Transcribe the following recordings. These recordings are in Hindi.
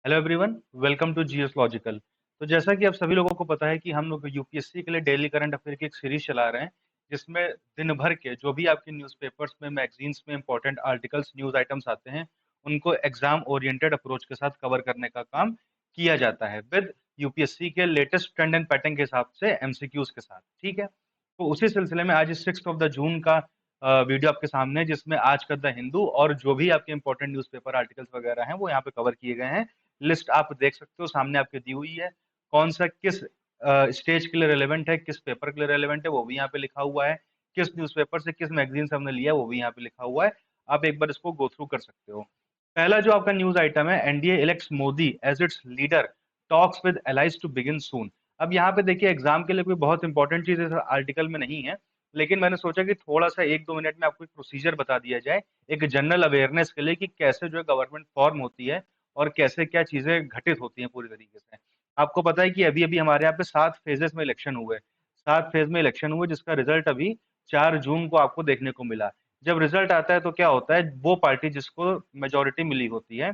Hello everyone, welcome to GS logical. तो जैसा कि आप सभी लोगों को पता है कि हम लोग यूपीएससी के लिए डेली करंट अफेयर की एक सीरीज चला रहे हैं, जिसमें दिन भर के जो भी आपके न्यूज़पेपर्स में, मैगजीन्स में इंपॉर्टेंट आर्टिकल्स, न्यूज़ आइटम्स आते हैं, उनको एग्जाम ओरिएंटेड अप्रोच के साथ कवर करने का काम किया जाता है विद यूपीएससी के लेटेस्ट ट्रेंड एंड पैटर्न के हिसाब से एमसीक्यूज के साथ। ठीक है, तो उसी सिलसिले में आज 6 जून का वीडियो आपके सामने है, जिसमें आज का द हिंदू और जो भी आपके इंपॉर्टेंट न्यूज़पेपर आर्टिकल्स वगैरह हैं वो यहाँ पे कवर किए गए हैं। लिस्ट आप देख सकते हो, सामने आपके दी हुई है। कौन सा किस स्टेज के लिए रेलेवेंट है, किस पेपर के लिए रेलेवेंट है, वो भी यहाँ पे लिखा हुआ है। किस न्यूज़पेपर से, किस मैगजीन से हमने लिया, वो भी यहाँ पे लिखा हुआ है। आप एक बार इसको गो थ्रू कर सकते हो। पहला जो आपका न्यूज आइटम है, NDA elects Modi as its leader, talks with allies to begin soon. अब यहाँ पे देखिए, एग्जाम के लिए कोई बहुत इंपॉर्टेंट चीज इस आर्टिकल में नहीं है, लेकिन मैंने सोचा कि थोड़ा सा 1-2 मिनट में आपको एक प्रोसीजर बता दिया जाए, एक जनरल अवेयरनेस के लिए, कि कैसे जो है गवर्नमेंट फॉर्म होती है और कैसे क्या चीजें घटित होती हैं पूरी तरीके से। आपको पता है कि अभी अभी हमारे यहाँ पे 7 फेजेस में इलेक्शन हुए, 7 फेज में इलेक्शन हुए, जिसका रिजल्ट अभी 4 जून को आपको देखने को मिला। जब रिजल्ट आता है तो क्या होता है, वो पार्टी जिसको मेजोरिटी मिली होती है,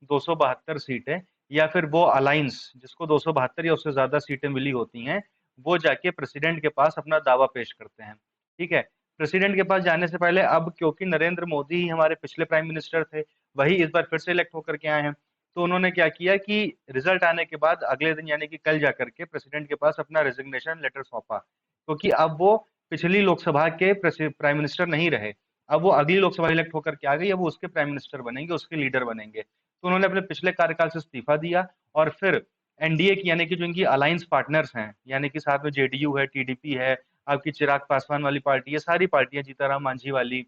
272 सीटें, या फिर वो अलायंस जिसको 272 या उससे ज्यादा सीटें मिली होती हैं, वो जाके प्रेसिडेंट के पास अपना दावा पेश करते हैं। ठीक है, प्रेसिडेंट के पास जाने से पहले, अब क्योंकि नरेंद्र मोदी ही हमारे पिछले प्राइम मिनिस्टर थे, वही इस बार फिर से इलेक्ट होकर के आए हैं, तो उन्होंने क्या किया कि रिजल्ट आने के बाद अगले दिन यानी कि कल जाकर के प्रेसिडेंट के पास अपना रेजिग्नेशन लेटर सौंपा, क्योंकि अब वो पिछली लोकसभा के प्राइम मिनिस्टर नहीं रहे। अब वो अगली लोकसभा इलेक्ट होकर के आ गई, अब वो उसके प्राइम मिनिस्टर बनेंगे, उसके लीडर बनेंगे। तो उन्होंने अपने पिछले कार्यकाल से इस्तीफा दिया, और फिर एनडीए की यानी कि जो इनकी अलायंस पार्टनर्स हैं, यानी कि साथ में जेडीयू है, टीडीपी है, आपकी चिराग पासवान वाली पार्टी है, सारी पार्टियां, जीताराम मांझी वाली,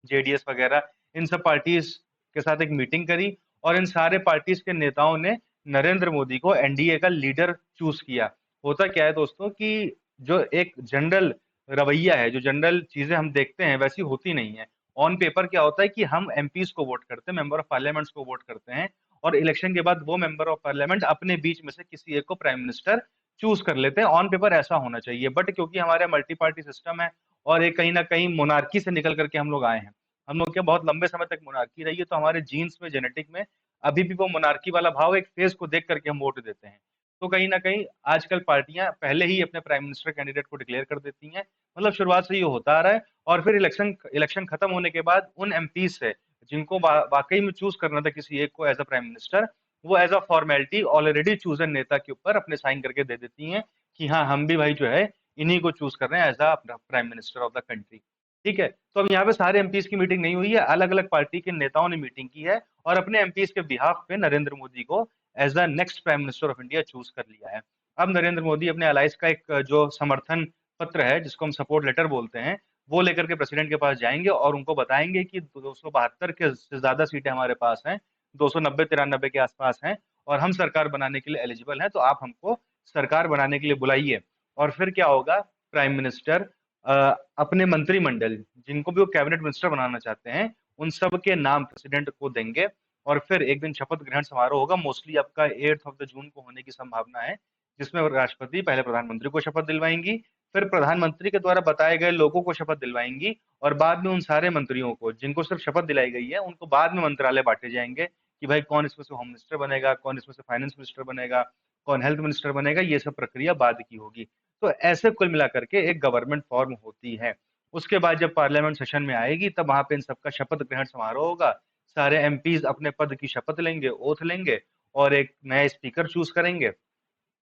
जेडीएस वगैरह, इन सब पार्टीज के साथ एक मीटिंग करी, और इन सारे पार्टीज के नेताओं ने नरेंद्र मोदी को एनडीए का लीडर चूज किया। होता क्या है दोस्तों कि जो एक जनरल रवैया है, जो जनरल चीजें हम देखते हैं, वैसी होती नहीं है। ऑन पेपर क्या होता है कि हम एमपीज को वोट करते हैं, मेंबर ऑफ पार्लियामेंट्स को वोट करते हैं, और इलेक्शन के बाद वो मेंबर ऑफ पार्लियामेंट अपने बीच में से किसी एक को प्राइम मिनिस्टर चूज कर लेते हैं। ऑन पेपर ऐसा होना चाहिए, बट क्योंकि हमारे मल्टी पार्टी सिस्टम है, और एक कहीं ना कहीं मोनार्की से निकल करके हम लोग आए हैं, हम लोग क्या बहुत लंबे समय तक मोनार्की रही है, तो हमारे जीन्स में, जेनेटिक में अभी भी वो मोनार्की वाला भाव, एक फेस को देख करके हम वोट देते हैं। तो कहीं ना कहीं आजकल पार्टियां पहले ही अपने प्राइम मिनिस्टर कैंडिडेट को डिक्लेयर कर देती हैं, मतलब शुरुआत से ये होता आ रहा है। और फिर इलेक्शन इलेक्शन खत्म होने के बाद उन एमपी से जिनको वाकई में चूज करना था किसी एक को एज अ प्राइम मिनिस्टर, वो as a formality already chosen नेता के ऊपर अपने साइन करके दे देती हैं कि हाँ, हम भी भाई जो है इन्हीं को चूज कर रहे हैं as a prime minister of the country. ठीक है, तो अब यहाँ पे सारे एमपीज की मीटिंग नहीं हुई है, अलग अलग पार्टी के नेताओं ने मीटिंग की है, और अपने एमपीज के बिहाफ पे नरेंद्र मोदी को as the next prime minister of India choose कर लिया है। अब नरेंद्र मोदी अपने अलायंस का एक जो समर्थन पत्र है, जिसको हम सपोर्ट लेटर बोलते हैं, वो लेकर के प्रेसिडेंट के पास जाएंगे, और उनको बताएंगे कि 272 के से ज्यादा सीटें हमारे पास हैं, 290-93 के आसपास हैं, और हम सरकार बनाने के लिए एलिजिबल हैं, तो आप हमको सरकार बनाने के लिए बुलाइए। और फिर क्या होगा, प्राइम मिनिस्टर अपने मंत्रिमंडल, जिनको भी वो कैबिनेट मिनिस्टर बनाना चाहते हैं, उन सब के नाम प्रेसिडेंट को देंगे, और फिर एक दिन शपथ ग्रहण समारोह होगा, मोस्टली आपका 8 जून को होने की संभावना है, जिसमें राष्ट्रपति पहले प्रधानमंत्री को शपथ दिलवाएंगी, फिर प्रधानमंत्री के द्वारा बताए गए लोगों को शपथ दिलवाएंगी, और बाद में उन सारे मंत्रियों को जिनको सिर्फ शपथ दिलाई गई है, उनको बाद में मंत्रालय बांटे जाएंगे, कि भाई कौन इसमें से होम मिनिस्टर बनेगा, कौन इसमें से फाइनेंस मिनिस्टर बनेगा, कौन हेल्थ मिनिस्टर बनेगा, ये सब प्रक्रिया बाद की होगी। तो ऐसे कुल मिलाकर के एक गवर्नमेंट फॉर्म होती है। उसके बाद जब पार्लियामेंट सेशन में आएगी, तब वहां पे इन सबका शपथ ग्रहण समारोह होगा, सारे एमपीज अपने पद की शपथ लेंगे, ओथ लेंगे, और एक नया स्पीकर चूज करेंगे।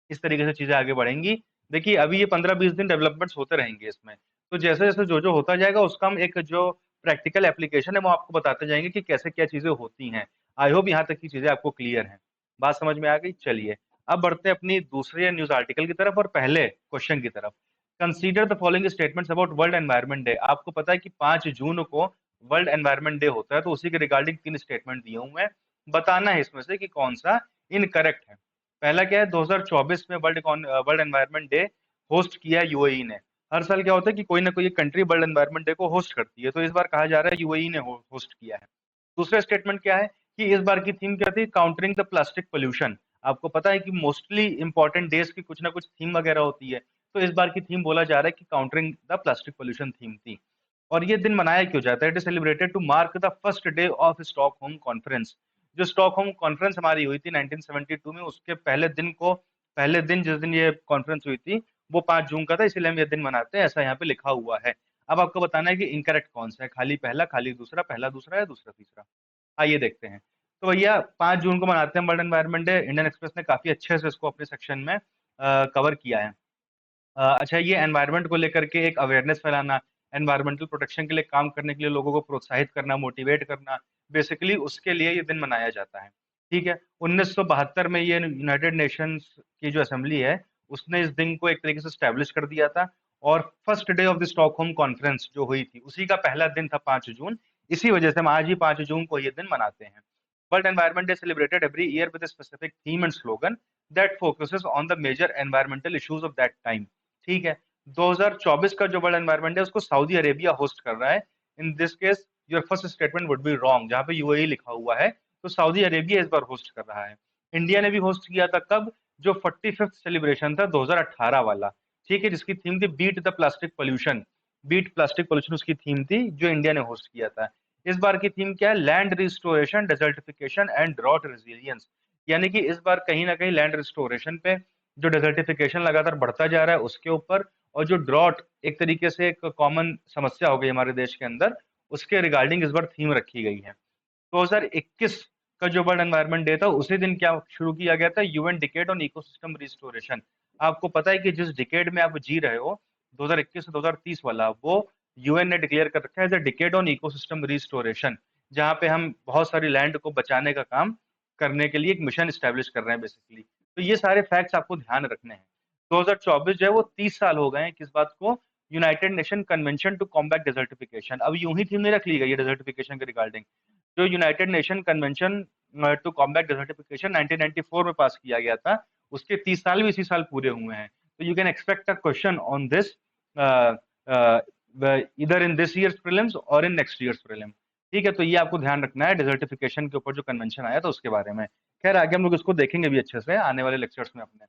इस तरीके से चीजें आगे बढ़ेंगी। देखिए, अभी ये 15-20 दिन डेवलपमेंट्स होते रहेंगे इसमें, तो जैसे जैसे जो जो होता जाएगा, उसका हम एक जो प्रैक्टिकल एप्लीकेशन है वो आपको बताते जाएंगे कि कैसे क्या चीजें होती हैं। आई होप यहाँ तक की चीजें आपको क्लियर हैं, बात समझ में आ गई। चलिए, अब बढ़ते हैं अपनी दूसरे न्यूज आर्टिकल की तरफ, और पहले क्वेश्चन की तरफ। Consider the following statements about world environment day. आपको पता है कि 5 जून को वर्ल्ड एनवायरनमेंट डे होता है, तो उसी के रिगार्डिंग 3 स्टेटमेंट दिए हुए हैं, बताना है इसमें से कि कौन सा इनकरेक्ट है। पहला क्या है, 2024 में वर्ल्ड एनवायरनमेंट डे होस्ट किया है यूएई ने। हर साल क्या होता है कि कोई ना कोई एक कंट्री वर्ल्ड एनवायरनमेंट डे को होस्ट करती है, तो इस बार कहा जा रहा है यूएई ने होस्ट किया है। दूसरा स्टेटमेंट क्या है कि इस बार की थीम क्या थी, काउंटरिंग द प्लास्टिक पोल्यूशन। आपको पता है कि मोस्टली इंपॉर्टेंट डेज की कुछ ना कुछ थीम वगैरह होती है, तो इस बार की थीम बोला जा रहा है कि countering the plastic pollution theme थी। और ये दिन मनाया क्यों जाता है, it is celebrated to mark the first day of Stockholm conference, जो स्टॉकहोम कॉन्फ्रेंस हमारी हुई थी 1972 में, उसके पहले दिन जिस दिन ये कॉन्फ्रेंस हुई थी वो 5 जून का था, इसीलिए हम ये दिन मनाते हैं, ऐसा यहाँ पे लिखा हुआ है। अब आपको बताना है कि इनकरेक्ट कौन सा है, खाली पहला, खाली दूसरा, पहला दूसरा या दूसरा तीसरा। आइए देखते हैं। तो भैया 5 जून को मनाते हैं world environment day. Indian express ने काफी अच्छे से इसको अपने सेक्शन में कवर किया है। अच्छा, ये एनवायरनमेंट को लेकर के एक अवेयरनेस फैलाना, एनवायरमेंटल प्रोटेक्शन के लिए काम करने के लिए लोगों को प्रोत्साहित करना, मोटिवेट करना, बेसिकली उसके लिए ये दिन मनाया जाता है। ठीक है। 1972 में ये यूनाइटेड नेशंस की जो असेंबली है उसने इस दिन को एक तरीके से स्टैब्लिश कर दिया था, और first day of the Stockholm conference जो हुई थी उसी का पहला दिन था 5 जून। इसी वजह से हम आज ही 5 जून को ये दिन मनाते हैं। World environment day celebrated every year with specific theme and slogan that focuses on the major environmental issues of that time. ठीक है। 2024 का जो वर्ल्ड एनवायरनमेंट है उसको सऊदी अरेबिया होस्ट कर रहा है। In this case your first statement would be wrong, जहां पे यूएई लिखा हुआ है, तो सऊदी अरेबिया इस बार होस्ट कर रहा है। इंडिया ने भी होस्ट किया था, कब? जो 45th सेलिब्रेशन था 2018 वाला। ठीक है, जिसकी थीम थी beat the plastic pollution. Beat plastic pollution उसकी थीम थी, जो इंडिया ने होस्ट किया था। इस बार की थीम क्या है? Land restoration, desertification and drought resilience. यानी कि इस बार कहीं ना कहीं लैंड रिस्टोरेशन पे, जो डेजर्टिफिकेशन लगातार बढ़ता जा रहा है उसके ऊपर, और जो ड्रॉट एक तरीके से एक कॉमन समस्या हो गई हमारे देश के अंदर, उसके रिगार्डिंग इस बार थीम रखी गई है। 2021 का जो वर्ल्ड एनवायरनमेंट डे था उसी दिन क्या शुरू किया गया था? UN decade on ecosystem restoration. आपको पता है कि जिस डिकेड में आप जी रहे हो, 2021 से 2030 वाला, वो यूएन ने डिक्लेयर कर रखा है as a decade on ecosystem restoration, जहां पे हम बहुत सारी लैंड को बचाने का काम करने के लिए एक मिशन स्टैब्लिश कर रहे हैं बेसिकली। तो ये सारे फैक्ट्स आपको ध्यान रखने हैं। 2024 जो है वो 30 साल हो गए हैं किस बात को? United Nation convention to combat desertification. अब यूं ही थीम नहीं रख ली गई है डेजर्टिफिकेशन के रिगार्डिंग। जो United Nation convention to combat desertification 1994 में पास किया गया था, उसके 30 साल भी इसी साल पूरे हुए हैं। तो you can expect a question on this इधर इन दिस ईयर्स प्रीलिम्स और इन नेक्स्ट ईयर्स प्रीलिम। ठीक है, तो ये आपको ध्यान रखना है डेजर्टिफिकेशन के ऊपर जो कन्वेंशन आया था उसके बारे में। खैर, आगे हम लोग इसको देखेंगे भी अच्छे से आने वाले लेक्चर्स में अपने।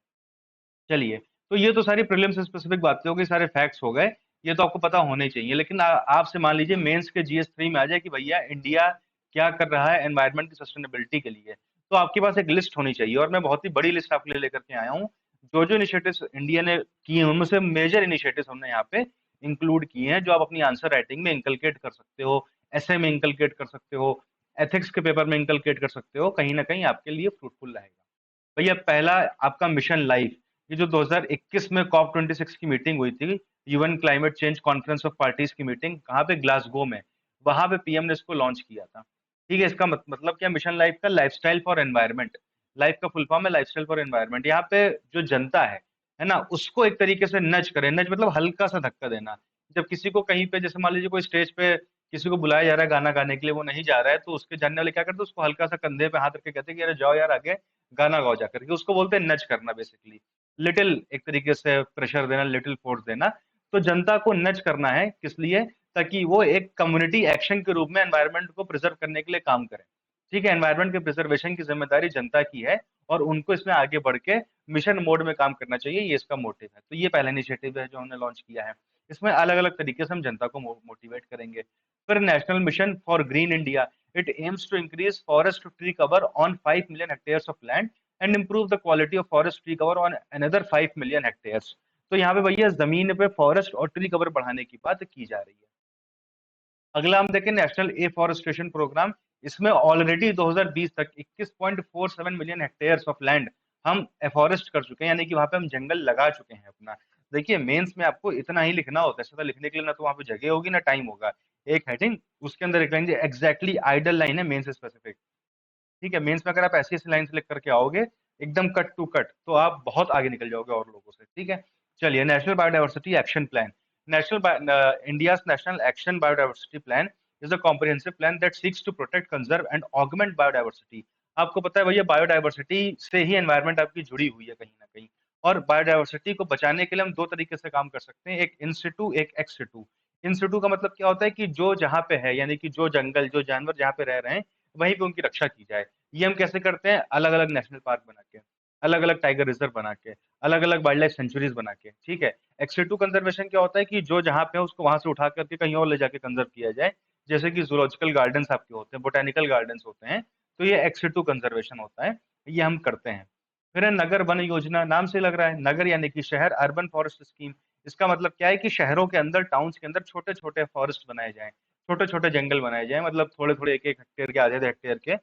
चलिए, तो ये तो सारी प्रीलिम्स स्पेसिफिक बातें हो गई, सारे फैक्ट्स हो गए, ये तो आपको पता होने चाहिए। लेकिन आपसे मान लीजिए मेंस के GS3 में आ जाए कि भैया इंडिया क्या कर रहा है एनवायरनमेंट की सस्टेनेबिलिटी के लिए, तो आपके पास एक लिस्ट होनी चाहिए, और मैं बहुत ही बड़ी लिस्ट आपके लिए लेकर के आया हूँ। जो जो इनिशिएटिव्स इंडिया ने किए हैं उनमें से मेजर इनिशिएटिव्स हमने यहाँ पे इंक्लूड किए हैं, जो आप अपनी आंसर राइटिंग में इंकलकेट कर सकते हो, ऐसे में इंकलकेट कर सकते हो, एथिक्स के पेपर में इंकलकेट कर सकते हो, कहीं ना कहीं आपके लिए फ्रूटफुल रहेगा। भैया पहला आपका मिशन लाइफ, ये जो 2021 में COP26 की मीटिंग हुई थी, UN climate change conference of parties की मीटिंग, कहाँ पे? ग्लासगो में। वहां पे पीएम ने इसको लॉन्च किया था। ठीक है, इसका मतलब क्या? मिशन लाइफ का लाइफस्टाइल फॉर एनवायरनमेंट। लाइफ का फुल फॉर्म है लाइफस्टाइल फॉर एनवायरनमेंट। यहाँ पे जो जनता है ना, उसको एक तरीके से नज करे। नज मतलब हल्का सा धक्का देना। जब किसी को कहीं पे, जैसे मान लीजिए कोई स्टेज पे किसी को बुलाया जा रहा है गाना गाने के लिए, वो नहीं जा रहा है, तो उसके जानने वाले क्या करते हैं? उसको हल्का सा कंधे पे हाथ रख के कहते हैं कि अरे जाओ यार आगे, गाना गाओ जा करके। उसको बोलते हैं नच करना बेसिकली। लिटिल एक तरीके से प्रेशर देना, लिटिल फोर्स देना। तो जनता को नच करना है, किस लिए? ताकि वो एक कम्युनिटी एक्शन के रूप में एनवायरनमेंट को प्रिजर्व करने के लिए काम करें। ठीक है, एनवायरनमेंट के प्रिजर्वेशन की जिम्मेदारी जनता की है, और उनको इसमें आगे बढ़ के मिशन मोड में काम करना चाहिए, ये इसका मोटिव है। तो ये पहला इनिशिएटिव है जो हमने लॉन्च किया है। इसमें अलग अलग तरीके से हम जनता को मोटिवेट करेंगे। फिर national mission for green India, it aims to increase forest tree cover on 5 million hectares of land and improve the quality of forest tree cover on another 5 million hectares। तो यहाँ पे भैया जमीन पे फॉरेस्ट और ट्री कवर बढ़ाने की बात की जा रही है। अगला हम देखें नेशनल एफॉरेस्टेशन प्रोग्राम। इसमें ऑलरेडी 2020 तक 21.47 मिलियन हेक्टेयर्स ऑफ लैंड हम एफॉरेस्ट कर चुके हैं, यानी कि वहां पे हम जंगल लगा चुके हैं अपना। देखिए, मेंस में आपको इतना ही लिखना होता है, सीधा लिखने के लिए ना तो वहां पे जगह होगी ना टाइम होगा। एक हेडिंग, उसके अंदर एक लाइन, एग्जैक्टली आइडल लाइन है मेंस स्पेसिफिक। ठीक है, मेंस में अगर आप ऐसी ऐसी लाइन सेलेक्ट करके आओगे एकदम कट टू कट, तो आप बहुत आगे निकल जाओगे और लोगों से। ठीक है, चलिए, national biodiversity action plan. India's national action biodiversity plan is a comprehensive plan that seeks to protect, conserve and augment biodiversity। आपको पता है भैया बायोडाइवर्सिटी से ही एनवायरनमेंट आपकी जुड़ी हुई है कहीं ना कहीं, और बायोडाइवर्सिटी को बचाने के लिए हम दो तरीके से काम कर सकते हैं, एक इन सिटू, एक एक्स सिटू। इन सिटू का मतलब क्या होता है कि जो जहाँ पे है, यानी कि जो जंगल, जो जानवर जहाँ पे रह रहे हैं, वहीं पे उनकी रक्षा की जाए। ये हम कैसे करते हैं? अलग अलग नेशनल पार्क बना के, अलग अलग टाइगर रिजर्व बना के, अलग अलग वाइल्ड लाइफ सेंचुरीज बना के। ठीक है। एक्स2 कंजर्वेशन क्या होता है कि जो जहाँ पे है उसको वहां से उठा करके कहीं और ले जाके कंजर्व किया जाए। जैसे कि जूलॉजिकल गार्डन्स आपके होते हैं, बोटेनिकल गार्डन्स होते हैं, तो ये एक्सिटू कंजर्वेशन होता है, ये हम करते हैं। फिर है नगर वन योजना, नाम से लग रहा है, नगर यानी कि शहर, अर्बन फॉरेस्ट स्कीम। इसका मतलब क्या है कि शहरों के अंदर, टाउन्स के अंदर छोटे छोटे फॉरेस्ट बनाए जाएं, छोटे छोटे जंगल बनाए जाएं, मतलब थोड़े थोड़े एक एक हेक्टेयर के, आधे आधे हेक्टेयर के,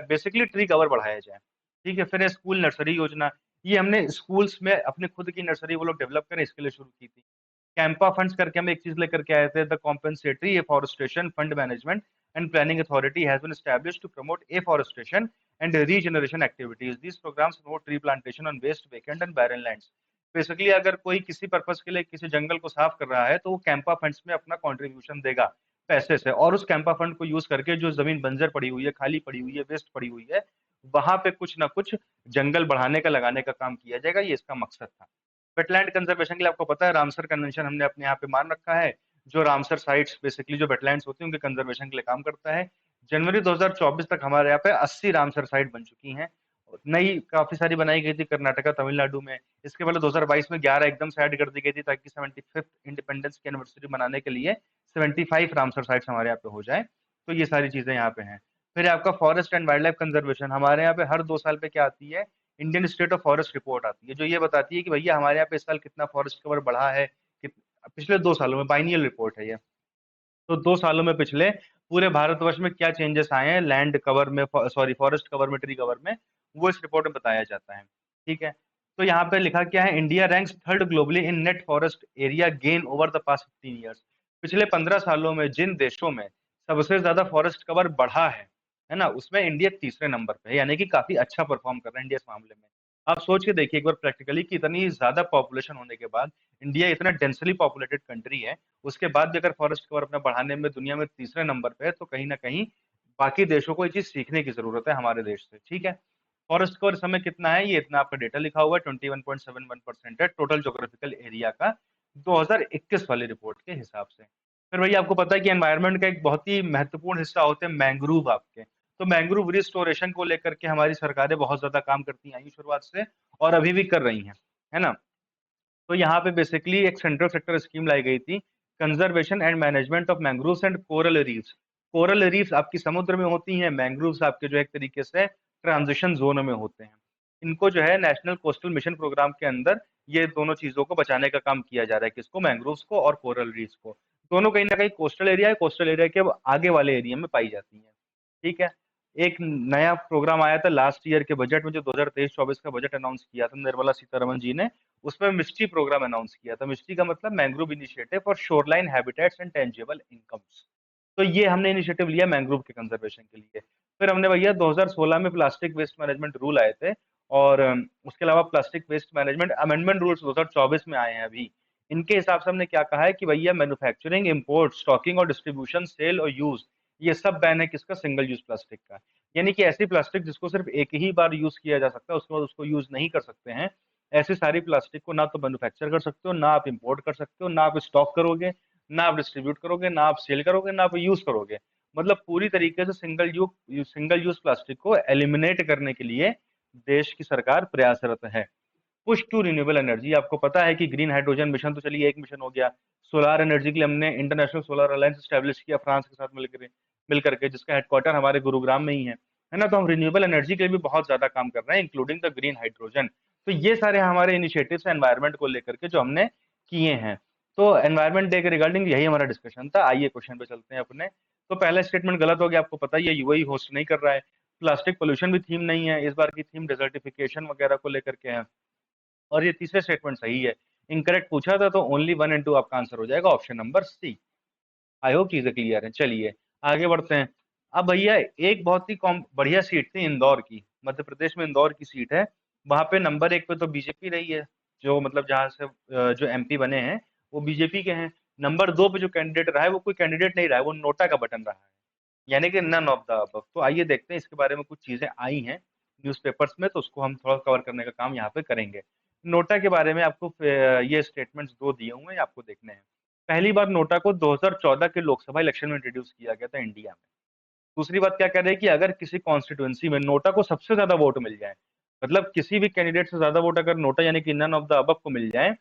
बेसिकली ट्री कवर बढ़ाया जाए। ठीक है। फिर है स्कूल नर्सरी योजना, ये हमने स्कूल्स में अपने खुद की नर्सरी वो लोग डेवलप करें इसके लिए शुरू की थी। कैंपा फंड्स करके हम एक चीज लेकर के आए थे, the compensatory afforestation fund management and planning authority has been established to promote afforestation and regeneration activities. These programs promote tree plantation on waste, vacant and barren lands. Basically अगर कोई किसी पर्पस के लिए किसी जंगल को साफ कर रहा है तो वो कैंपा फंड्स में अपना कंट्रीब्यूशन देगा पैसे से, और उस कैंपा फंड को यूज करके जो जमीन बंजर पड़ी हुई है, खाली पड़ी हुई है, वेस्ट पड़ी हुई है, वहां पे कुछ ना कुछ जंगल बढ़ाने का, लगाने का काम किया जाएगा। ये इसका मकसद था। वेटलैंड कंजर्वेशन के लिए आपको पता है रामसर कन्वेंशन हमने अपने यहाँ पे मान रखा है, जो रामसर साइट्स बेसिकली जो वेटलैंड्स होती हैं उनके कंजर्वेशन के लिए काम करता है। जनवरी 2024 तक हमारे यहाँ पे 80 रामसर साइट बन चुकी हैं। नई काफी सारी बनाई गई थी कर्नाटका, तमिलनाडु में। इसके पहले 2022 में 11 एकदम से ऐड कर दी गई थी ताकि 75th इंडिपेंडेंस की एनिवर्सरी मनाने के लिए 75 रामसर साइट्स हमारे यहाँ पे हो जाए। तो ये सारी चीजें यहाँ पे हैं। फिर आपका forest and wild life conservation, हमारे यहाँ पे हर 2 साल पे क्या आती है, Indian state of forest report आती है, जो ये बताती है कि भैया हमारे यहाँ पे इस साल कितना फॉरेस्ट कवर बढ़ा है, पिछले 2 सालों में, बाइनियल रिपोर्ट है ये। तो 2 सालों में पिछले पूरे भारतवर्ष में क्या चेंजेस आए हैं लैंड कवर में, सॉरी फॉरेस्ट कवर में, ट्री कवर में, वो इस रिपोर्ट में बताया जाता है। ठीक है। तो यहाँ पे लिखा क्या है, India ranks third globally in net forest area gain over the past 15 years. पिछले 15 सालों में जिन देशों में सबसे ज्यादा फॉरेस्ट कवर बढ़ा है ना, उसमें इंडिया तीसरे नंबर पे है, यानी कि काफी अच्छा परफॉर्म कर रहा है इंडिया इस मामले में। आप सोच के देखिए एक बार प्रैक्टिकली कि इतनी ज्यादा पॉपुलेशन होने के बाद, इंडिया इतना डेंसली पॉपुलेटेड कंट्री है, उसके बाद भी अगर फॉरेस्ट कवर अपना बढ़ाने में दुनिया में तीसरे नंबर पे है, तो कहीं ना कहीं बाकी देशों को ये चीज सीखने की जरूरत है हमारे देश से। ठीक है। फॉरेस्ट कवर समय कितना है, ये इतना आपका डेटा लिखा हुआ है, 21.71% है टोटल जोग्राफिकल एरिया का, 2021 वाली रिपोर्ट के हिसाब से। फिर भैया आपको पता है कि एनवायरनमेंट का एक बहुत ही महत्वपूर्ण हिस्सा होते हैं मैंग्रोव आपके। तो मैंग्रोव रिस्टोरेशन को लेकर के हमारी सरकारें बहुत ज्यादा काम करती आई शुरुआत से, और अभी भी कर रही हैं, है ना। तो यहाँ पे बेसिकली एक सेंट्रल सेक्टर स्कीम लाई गई थी, conservation and management of mangroves and coral reefs. Coral reefs आपकी समुद्र में होती हैं, मैंग्रोव्स आपके जो एक तरीके से ट्रांजिशन जोन में होते हैं। इनको जो है नेशनल कोस्टल मिशन प्रोग्राम के अंदर ये दोनों चीजों को बचाने का काम किया जा रहा है, किसको, मैंग्रोव्स को और कोरल रीफ्स को। दोनों कहीं ना कहीं कोस्टल एरिया है, कोस्टल एरिया के आगे वाले एरिया में पाई जाती हैं। ठीक है। एक नया प्रोग्राम आया था लास्ट ईयर के बजट में, जो 2023-24 का बजट अनाउंस किया था निर्मला सीतारमन जी ने, उसमें मिस्ट्री प्रोग्राम अनाउंस किया था। मिस्ट्री का मतलब mangrove initiative for shoreline habitats and tangible incomes. तो ये हमने इनिशिएटिव लिया मैंग्रोव के कंजर्वेशन के लिए। फिर हमने भैया 2016 में प्लास्टिक वेस्ट मैनेजमेंट रूल आए थे, और उसके अलावा plastic waste management amendment rules 2024 में आए हैं अभी। इनके हिसाब से हमने क्या कहा है कि भैया मैन्युफैक्चरिंग, इंपोर्ट, स्टॉकिंग और डिस्ट्रीब्यूशन, सेल और यूज, ये सब बैन है किसका, सिंगल यूज प्लास्टिक का। यानी कि ऐसी प्लास्टिक जिसको सिर्फ एक ही बार यूज किया जा सकता है, उसके बाद उसको यूज नहीं कर सकते हैं, ऐसी सारी प्लास्टिक को ना तो मैन्युफैक्चर कर सकते हो, ना आप इंपोर्ट कर सकते हो, ना आप स्टॉक करोगे, ना आप डिस्ट्रीब्यूट करोगे, ना आप सेल करोगे, ना आप यूज करोगे। मतलब पूरी तरीके से सिंगल यूज प्लास्टिक को एलिमिनेट करने के लिए देश की सरकार प्रयासरत है। पुश टू रिन्यूएबल एनर्जी, आपको पता है कि ग्रीन हाइड्रोजन मिशन तो चलिए एक मिशन हो गया। सोलार एनर्जी के लिए हमने इंटरनेशनल सोलर अलायंस स्टैब्लिश किया फ्रांस के साथ मिलकर के, जिसका हेडक्वार्टर हमारे गुरुग्राम में ही है ना। तो हम रिन्यूएबल एनर्जी के लिए भी बहुत ज्यादा काम कर रहे हैं, इंक्लूडिंग द ग्रीन हाइड्रोजन। तो ये सारे हमारे इनिशिएटिव्स हैं एनवायरनमेंट को लेकर के जो हमने किए हैं। तो एनवायरनमेंट डे के रिगार्डिंग यही हमारा डिस्कशन था। आइए क्वेश्चन पे चलते हैं अपने। तो पहला स्टेटमेंट गलत हो गया, आपको पता ही है, यूएई होस्ट नहीं कर रहा है। प्लास्टिक पोल्यूशन भी थीम नहीं है, इस बार की थीम डिजर्टिफिकेशन वगैरह को लेकर के है। और ये तीसरा स्टेटमेंट सही है। इनकरेक्ट पूछा था तो ओनली 1 एंड 2 आपका आंसर हो जाएगा option number C. I hope चीजें क्लियर है। चलिए आगे बढ़ते हैं। अब भैया एक बहुत ही बढ़िया सीट थी इंदौर की, मध्य प्रदेश में इंदौर की सीट है। वहां पे नंबर 1 पे तो बीजेपी रही है, जो मतलब जहां से जो एमपी बने हैं वो बीजेपी के हैं। नंबर 2 पे जो कैंडिडेट रहा है वो कोई कैंडिडेट नहीं रहा है, वो नोटा का बटन रहा है, यानी कि नन ऑफ द अबव। तो आइए देखते हैं इसके बारे में, कुछ चीजें आई हैं न्यूज़पेपर्स में, तो उसको हम थोड़ा कवर करने का काम यहाँ पे करेंगे। नोटा के बारे में आपको ये स्टेटमेंट्स दो दिए हुए हैं, आपको देखने हैं। पहली बार नोटा को 2014 के लोकसभा इलेक्शन में इंट्रोड्यूस किया गया था इंडिया में। दूसरी बात क्या कह रहे हैं कि अगर किसी कॉन्स्टिट्यूंसी में नोटा को सबसे ज्यादा वोट मिल जाए, मतलब किसी भी कैंडिडेट से ज्यादा वोट अगर नोटा यानी कि नन ऑफ द अबव को मिल जाए,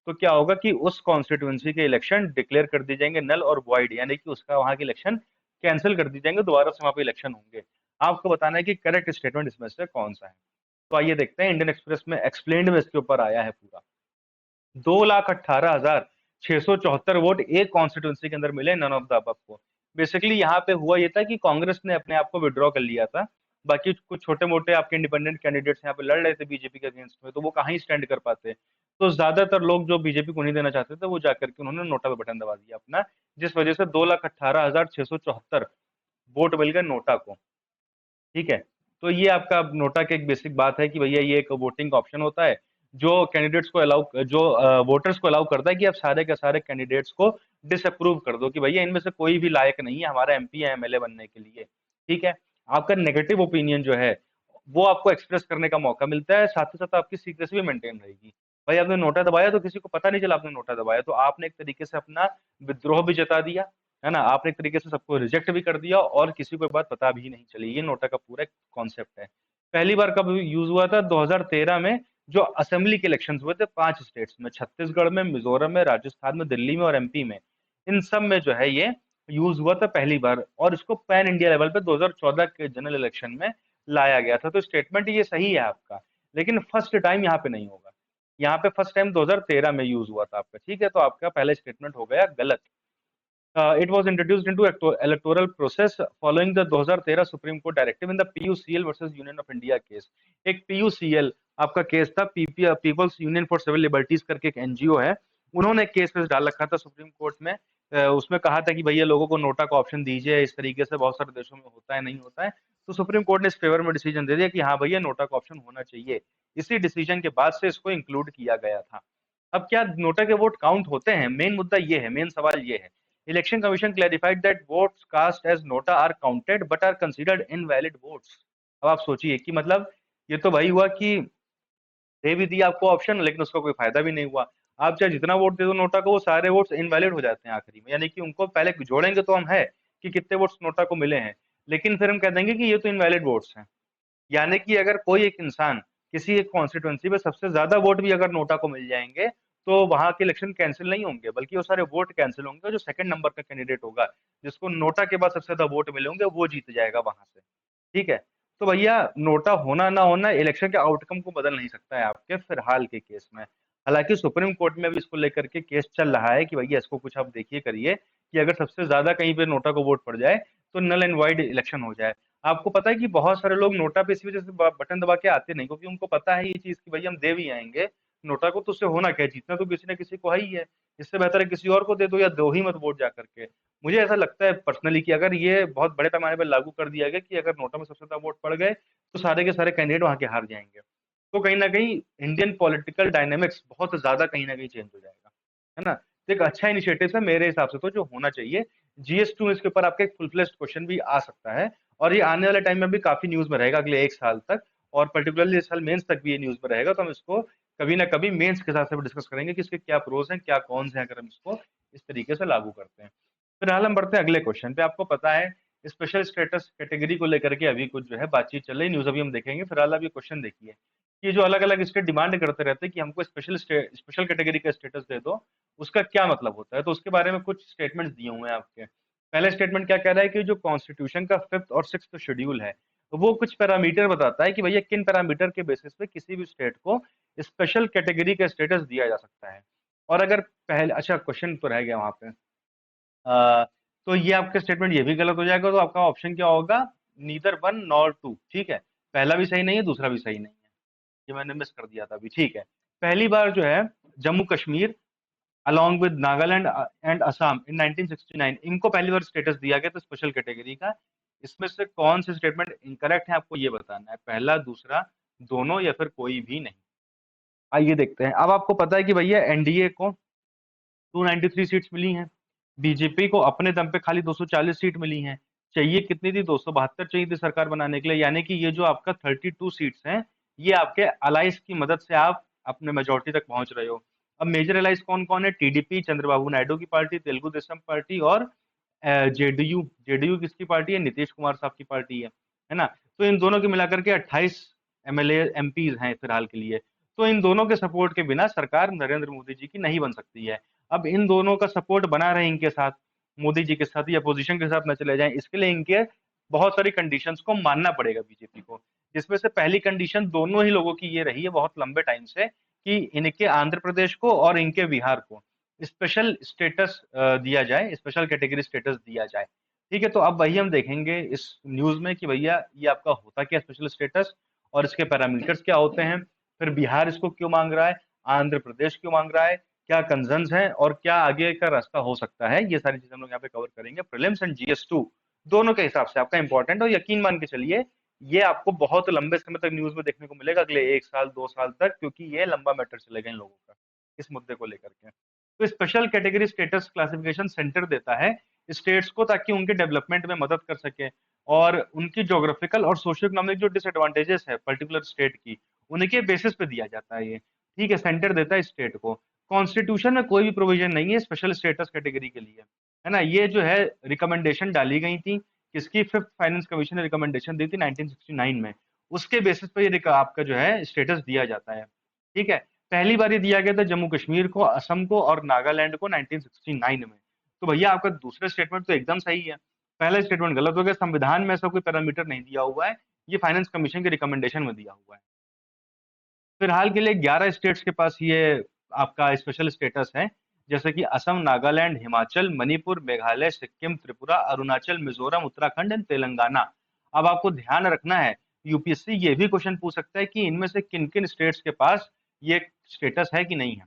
तो क्या होगा कि उस कॉन्स्टिट्यूंसी के इलेक्शन डिक्लेयर कर दिए जाएंगे नल और वॉइड, यानी कि उसका वहां के इलेक्शन कैंसिल कर दिए जाएंगे, दोबारा से वहां पे इलेक्शन होंगे। आपको बताना है कि करेक्ट स्टेटमेंट इसमें से कौन सा है। तो आइए देखते हैं, इंडियन एक्सप्रेस में एक्सप्लेन्ड में इसके ऊपर आया है पूरा। 2,18,674 वोट एक कॉन्स्टिट्यूंसी के अंदर मिले नन ऑफ द अबव को। बेसिकली यहाँ पे हुआ ये था कि कांग्रेस ने अपने आप को विड्रॉ कर लिया था, बाकी कुछ छोटे मोटे आपके इंडिपेंडेंट कैंडिडेट्स यहाँ पे लड़ रहे थे बीजेपी के अगेंस्ट में, तो वो कहाँ ही स्टैंड कर पाते। तो ज्यादातर लोग जो बीजेपी को नहीं देना चाहते थे वो जाकर के उन्होंने नोटा पे बटन दबा दिया अपना, जिस वजह से 2,18,674 वोट मिल गए नोटा को। ठीक है, तो ये आपका नोटा की एक बेसिक बात है कि भैया ये एक वोटिंग ऑप्शन होता है जो कैंडिडेट्स को अलाउ, जो वोटर्स को अलाउ करता है कि आप सारे के सारे कैंडिडेट्स को डिसअप्रूव कर दो कि भैया इनमें से कोई भी लायक नहीं है हमारा एमपी या एमएलए बनने के लिए। ठीक है, आपका नेगेटिव ओपिनियन जो है वो आपको एक्सप्रेस करने का मौका मिलता है, साथ ही साथ आपकी सीक्रेसी भी मेंटेन रहेगी। भाई आपने नोटा दबाया तो किसी को पता नहीं चला आपने नोटा दबाया, तो आपने एक तरीके से अपना विद्रोह भी जता दिया, है ना, आपने एक तरीके से सबको रिजेक्ट भी कर दिया और किसी को ये बात पता भी नहीं चली। ये नोटा का पूरा कॉन्सेप्ट है। पहली बार कब यूज हुआ था? 2013 में, जो असेंबली के इलेक्शंस हुए थे 5 स्टेट्स में, छत्तीसगढ़ में, मिजोरम में, राजस्थान में, दिल्ली में और एमपी में। इन सब में जो है ये यूज हुआ था पहली बार, और इसको पैन इंडिया लेवल पे 2014 के जनरल इलेक्शन में लाया गया था। तो स्टेटमेंट ये सही है आपका, लेकिन फर्स्ट टाइम यहाँ पे नहीं होगा। यहाँ पे फर्स्ट टाइम 2013 में यूज हुआ था आपका। ठीक है, तो आपका पहला स्टेटमेंट हो गया गलत। It was introduced into electoral process following the 2013 Supreme Court directive in the PUCL versus Union of India case। एक PUCL आपका केस था, People's Union for Civil Liberties करके एक एनजीओ है, उन्होंने केस डाल रखा था सुप्रीम कोर्ट में। उसमें कहा था कि भैया लोगों को नोटा का ऑप्शन दीजिए, इस तरीके से बहुत सारे देशों में होता है, नहीं होता है। तो सुप्रीम कोर्ट ने इस फेवर में डिसीजन दे दिया कि हाँ भैया नोटा का ऑप्शन होना चाहिए। इसी डिसीजन के बाद से इसको इंक्लूड किया गया था। अब क्या नोटा के वोट काउंट होते हैं? मेन मुद्दा ये है, मेन सवाल ये है। Election Commission clarified that votes cast as NOTA are counted but are considered invalid votes. अब आप सोचिए कि मतलब ये तो भाई हुआ कि दे भी दिया आपको ऑप्शन, लेकिन उसका कोई फायदा भी नहीं हुआ। आप चाहे जितना वोट दे दो नोटा को, वो सारे वोट्स इनवैलिड हो जाते हैं आखिरी में। यानी कि उनको पहले जोड़ेंगे तो हम है कि कितने वोट्स नोटा को मिले हैं, लेकिन फिर हम कह देंगे कि ये तो इनवैलिड वोट्स हैं। यानी कि अगर कोई एक इंसान किसी एक कॉन्स्टिट्यूंसी में सबसे ज्यादा वोट भी अगर नोटा को मिल जाएंगे, तो वहां के इलेक्शन कैंसिल नहीं होंगे, बल्कि वो सारे वोट कैंसिल होंगे। जो सेकंड नंबर का कैंडिडेट होगा, जिसको नोटा के बाद सबसे ज्यादा वोट मिले होंगे, वो जीत जाएगा वहां से। ठीक है, तो भैया नोटा होना ना होना इलेक्शन के आउटकम को बदल नहीं सकता है आपके फिलहाल के केस में। हालांकि सुप्रीम कोर्ट में भी इसको लेकर के केस चल रहा है कि भैया इसको कुछ आप देखिए करिए कि अगर सबसे ज्यादा कहीं पे नोटा को वोट पड़ जाए तो नल एंड वाइड इलेक्शन हो जाए। आपको पता है कि बहुत सारे लोग नोटा पे इसी वजह से बटन दबा के आते नहीं, क्योंकि उनको पता है ये चीज कि भैया हम दे भी आएंगे नोटा को, तो उससे होना क्या है, जीतना तो किसी ना किसी को है ही है। इससे बेहतर है किसी और को दे दो, या दो ही मत वोट जा करके। मुझे ऐसा लगता है पर्सनली कि अगर ये बहुत बड़े पैमाने पर लागू कर दिया गया कि अगर नोटा में सबसे ज्यादा वोट पड़ गए तो सारे के सारे कैंडिडेट वहां के हार जाएंगे, तो कहीं ना कहीं इंडियन पॉलिटिकल डायनेमिक्स बहुत ज्यादा कहीं ना कहीं चेंज हो जाएगा, है ना। तो एक अच्छा इनिशिएटिव है मेरे हिसाब से तो, जो होना चाहिए। जीएस2 में इसके ऊपर आपका एक फुल फ्लेश्ड क्वेश्चन भी आ सकता है, और ये आने वाले टाइम में भी काफी न्यूज में रहेगा अगले 1 साल तक, और पर्टिकुलरली इस साल मेंस तक भी ये न्यूज में रहेगा। तो हम इसको कभी ना कभी मेंस के हिसाब से भी डिस्कस करेंगे कि इसके क्या प्रोज हैं, क्या कॉन्स हैं, अगर हम इसको इस तरीके से लागू करते हैं। फिलहाल हम बढ़ते हैं अगले क्वेश्चन पे। आपको पता है स्पेशल स्टेटस कैटेगरी को लेकर के अभी कुछ जो है बातचीत चल रही, न्यूज अभी हम देखेंगे। फिलहाल आप ये क्वेश्चन देखिए कि जो अलग अलग स्टेट डिमांड करते रहते हैं कि हमको स्पेशल कैटेगरी का स्टेटस दे दो, उसका क्या मतलब होता है। तो उसके बारे में कुछ स्टेटमेंट्स दिए हुए हैं आपके। पहला स्टेटमेंट क्या कह रहा है कि जो कॉन्स्टिट्यूशन का 5th और 6th शेड्यूल है, वो कुछ पैरामीटर बताता है कि भैया किन पैरामीटर के बेसिस पे किसी भी स्टेट को स्पेशल कैटेगरी का स्टेटस दिया जा सकता है। और अगर पहले, अच्छा क्वेश्चन तो रह गया वहां पे, तो ये आपका स्टेटमेंट ये भी गलत हो जाएगा। तो आपका ऑप्शन क्या होगा? Neither one nor two. ठीक है, पहला भी सही नहीं है, दूसरा भी सही नहीं है, ये मैंने मिस कर दिया था अभी। ठीक है, पहली बार जो है Jammu Kashmir along with Nagaland and Assam in 1969, इनको पहली बार स्टेटस दिया गया था स्पेशल कैटेगरी का। इसमें से कौन से स्टेटमेंट इनकरेक्ट है आपको ये बताना है, पहला, दूसरा, दोनों, या फिर कोई भी नहीं। आइए देखते हैं। अब आपको पता है कि भैया एनडीए को 293 सीट्स मिली हैं, बीजेपी को अपने दम पे खाली 240 सीट मिली हैं। चाहिए कितनी थी? 272 चाहिए थी सरकार बनाने के लिए। यानी कि ये जो आपका 32 सीट्स हैं, ये आपके अलाइज की मदद से आप अपने मेजोरिटी तक पहुंच रहे हो। अब मेजर अलाइज कौन कौन है? टीडीपी चंद्रबाबू नायडू की पार्टी, तेलुगु देशम पार्टी, और जेडीयू। जेडीयू किसकी पार्टी है? नीतीश कुमार साहब की पार्टी है ना। तो इन दोनों के मिलाकर के 28 एमएलए एमपीज हैं फिलहाल के लिए। तो इन दोनों के सपोर्ट के बिना सरकार नरेंद्र मोदी जी की नहीं बन सकती है। अब इन दोनों का सपोर्ट बना रहे इनके साथ, मोदी जी के साथ, या अपोजिशन के साथ न चले जाएं, इसके लिए इनके बहुत सारी कंडीशंस को मानना पड़ेगा बीजेपी को, जिसमें से पहली कंडीशन दोनों ही लोगों की ये रही है बहुत लंबे टाइम से कि इनके आंध्र प्रदेश को और इनके बिहार को स्पेशल स्टेटस दिया जाए, स्पेशल कैटेगरी स्टेटस दिया जाए। ठीक है, तो अब वही हम देखेंगे इस न्यूज में कि भैया ये आपका होता क्या स्पेशल स्टेटस और इसके पैरामीटर्स क्या होते हैं, फिर बिहार इसको क्यों मांग रहा है, आंध्र प्रदेश क्यों मांग रहा है, क्या कंसर्न्स हैं और क्या आगे का रास्ता हो सकता है, ये सारी चीजें हम लोग यहाँ पे कवर करेंगे। प्रीलिम्स एंड जीएस2 दोनों के हिसाब से आपका इंपॉर्टेंट, और यकीन मान के चलिए ये आपको बहुत लंबे समय तक न्यूज में देखने को मिलेगा, अगले 1 साल 2 साल तक, क्योंकि ये लंबा मैटर चलेगा इन लोगों का इस मुद्दे को लेकर के। तो special category status classification centre देता है स्टेट्स को, ताकि उनके डेवलपमेंट में मदद कर सके और उनकी ज्योग्राफिकल और सोशियो इकोनॉमिक जो डिसएडवांटेजेस है पर्टिकुलर स्टेट की, उनके बेसिस पे दिया जाता है ये। ठीक है, सेंटर देता है स्टेट को। कॉन्स्टिट्यूशन में कोई भी प्रोविजन नहीं है स्पेशल स्टेटस कैटेगरी के लिए, है ना। ये जो है रिकमेंडेशन डाली गई थी, किसकी, फिफ्थ फाइनेंस कमीशन ने रिकमेंडेशन दी थी 1969 में, उसके बेसिस पे ये आपका जो है स्टेटस दिया जाता है। ठीक है, पहली बार ये दिया गया था जम्मू कश्मीर को, असम को और नागालैंड को 1969 में। तो भैया आपका दूसरा स्टेटमेंट तो एकदम सही है, पहला स्टेटमेंट गलत हो गया, संविधान में ऐसा कोई पैरामीटर नहीं दिया हुआ है, ये फाइनेंस कमीशन के रिकमेंडेशन में दिया हुआ है। फिलहाल के लिए 11 स्टेट्स के पास ये आपका स्पेशल स्टेटस है, जैसे कि असम, नागालैंड, हिमाचल, मणिपुर, मेघालय, सिक्किम, त्रिपुरा, अरुणाचल, मिजोरम, उत्तराखंड एंड तेलंगाना। अब आपको ध्यान रखना है, यूपीएससी ये भी क्वेश्चन पूछ सकता है कि इनमें से किन किन स्टेट्स के पास ये स्टेटस है कि नहीं है।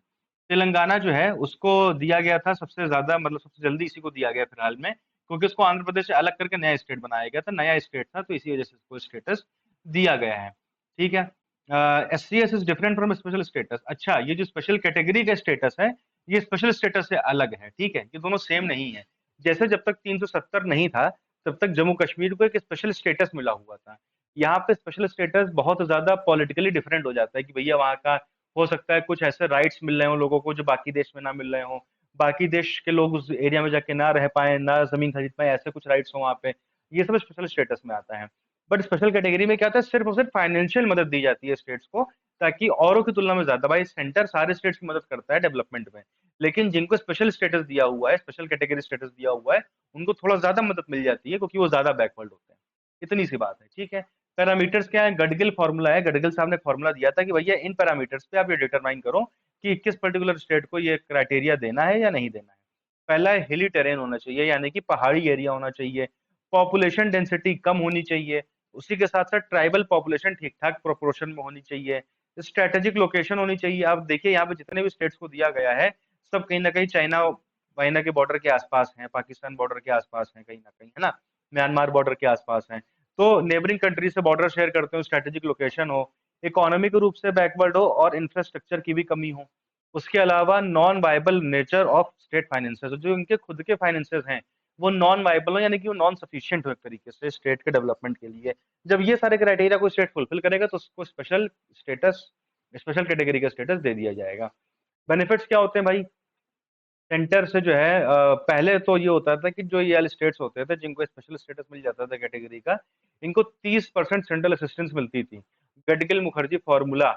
तेलंगाना जो है उसको दिया गया था सबसे ज्यादा, मतलब सबसे जल्दी इसी को दिया गया फिलहाल में, क्योंकि उसको आंध्र प्रदेश से अलग करके नया स्टेट बनाया गया था, नया स्टेट था, तो इसी वजह से इसको स्टेटस दिया गया है। ठीक है, SCS is different from special status. अच्छा, ये जो स्पेशल कैटेगरी का स्टेटस है ये स्पेशल स्टेटस से अलग है। ठीक है, ये दोनों सेम नहीं है। जैसे जब तक 370 नहीं था तब तक जम्मू कश्मीर को एक स्पेशल स्टेटस मिला हुआ था, यहाँ पे स्पेशल स्टेटस बहुत ज्यादा पॉलिटिकली डिफरेंट हो जाता है कि भैया वहाँ का हो सकता है कुछ ऐसे राइट्स मिल रहे हो लोगों को जो बाकी देश में ना मिल रहे हो, बाकी देश के लोग उस एरिया में जाके ना रह पाए, ना जमीन खरीद पाए, ऐसे कुछ राइट्स हो वहाँ पे, ये सब स्पेशल स्टेटस में आता है। बट स्पेशल कैटेगरी में क्या होता है, सिर्फ और सिर्फ फाइनेंशियल मदद दी जाती है स्टेट्स को, ताकि औरों की तुलना में ज्यादा, भाई सेंटर सारे स्टेट्स की मदद करता है डेवलपमेंट में, लेकिन जिनको स्पेशल स्टेटस दिया हुआ है, स्पेशल कैटेगरी स्टेटस दिया हुआ है, उनको थोड़ा ज्यादा मदद मिल जाती है क्योंकि वो ज्यादा बैकवर्ड होते हैं। इतनी सी बात है। ठीक है, पैरामीटर्स क्या है, गडगिल फॉर्मूला है, गडगिल साहब ने फॉर्मूला दिया था कि भैया इन पैरामीटर्स पे आप ये डिटरमाइन करो कि किस पर्टिकुलर स्टेट को ये क्राइटेरिया देना है या नहीं देना है। पहला है हिली टेरेन होना चाहिए, यानी कि पहाड़ी एरिया होना चाहिए, पॉपुलेशन डेंसिटी कम होनी चाहिए, उसी के साथ साथ ट्राइबल पॉपुलेशन ठीक ठाक प्रोपोर्शन में होनी चाहिए, स्ट्रेटेजिक लोकेशन होनी चाहिए। आप देखिए यहाँ पे जितने भी स्टेट्स को दिया गया है सब कहीं ना कहीं चाइना वाइना के बॉर्डर के आसपास हैं, पाकिस्तान बॉर्डर के आसपास हैं, कहीं ना कहीं, है ना, म्यांमार बॉर्डर के आसपास हैं, तो नेबरिंग कंट्री से बॉर्डर शेयर करते हो, स्ट्रेटेजिक लोकेशन हो, इकोनॉमिक रूप से बैकवर्ड हो और इंफ्रास्ट्रक्चर की भी कमी हो। उसके अलावा non viable nature of state finances, जो इनके खुद के फाइनेंसेस हैं वो नॉन वायबल हो, यानी कि वो नॉन सफिशिएंट हो एक तरीके से स्टेट के डेवलपमेंट के लिए। जब ये सारे क्राइटेरिया को स्टेट फुलफिल करेगा तो उसको स्पेशल स्टेटस, स्पेशल कैटेगरी का स्टेटस दे दिया जाएगा। बेनिफिट्स क्या होते हैं भाई, सेंटर से जो है पहले तो ये होता था कि जो ये वाले स्टेट्स होते थे जिनको स्पेशल स्टेटस मिल जाता था कैटेगरी का, इनको 30% सेंट्रल असिस्टेंस मिलती थी गडगिल मुखर्जी फॉर्मूला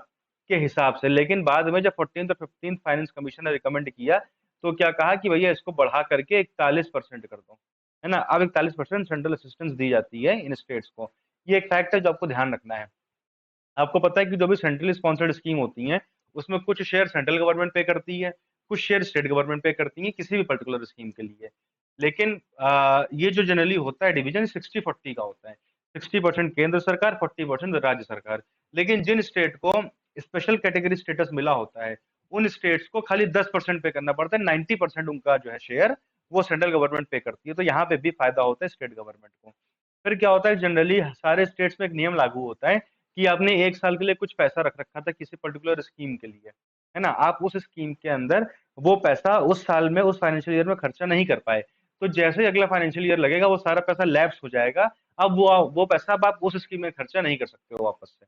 के हिसाब से। लेकिन बाद में जब 14th और 15th फाइनेंस कमीशन ने रिकमेंड किया तो क्या कहा कि भैया इसको बढ़ा करके 41% कर दो, है ना। अब 41% सेंट्रल असिस्टेंस दी जाती है इन स्टेट्स को। ये एक फैक्ट है जो आपको ध्यान रखना है। आपको पता है कि जो भी सेंट्रली स्पॉन्सर्ड स्कीम होती हैं उसमें कुछ शेयर सेंट्रल गवर्नमेंट पे करती है, कुछ शेयर स्टेट गवर्नमेंट पे करती है किसी भी पर्टिकुलर स्कीम के लिए। लेकिन ये जो जनरली होता है डिवीजन 60-40 का होता है, 60% केंद्र सरकार, 40% राज्य सरकार। लेकिन जिन स्टेट को स्पेशल कैटेगरी स्टेटस मिला होता है उन स्टेट्स को खाली 10% पे करना पड़ता है, 90% उनका जो है शेयर वो सेंट्रल गवर्नमेंट पे करती है। तो यहाँ पे भी फायदा होता है स्टेट गवर्नमेंट को। फिर क्या होता है, जनरली सारे स्टेट्स में एक नियम लागू होता है कि आपने 1 साल के लिए कुछ पैसा रख रखा था किसी पर्टिकुलर स्कीम के लिए, है ना, आप उस स्कीम के अंदर वो पैसा उस साल में, उस फाइनेंशियल ईयर में खर्चा नहीं कर पाए, तो जैसे ही अगला फाइनेंशियल ईयर लगेगा वो सारा पैसा लैप्स हो जाएगा। अब वो पैसा अब आप उस स्कीम में खर्चा नहीं कर सकते हो वापस से।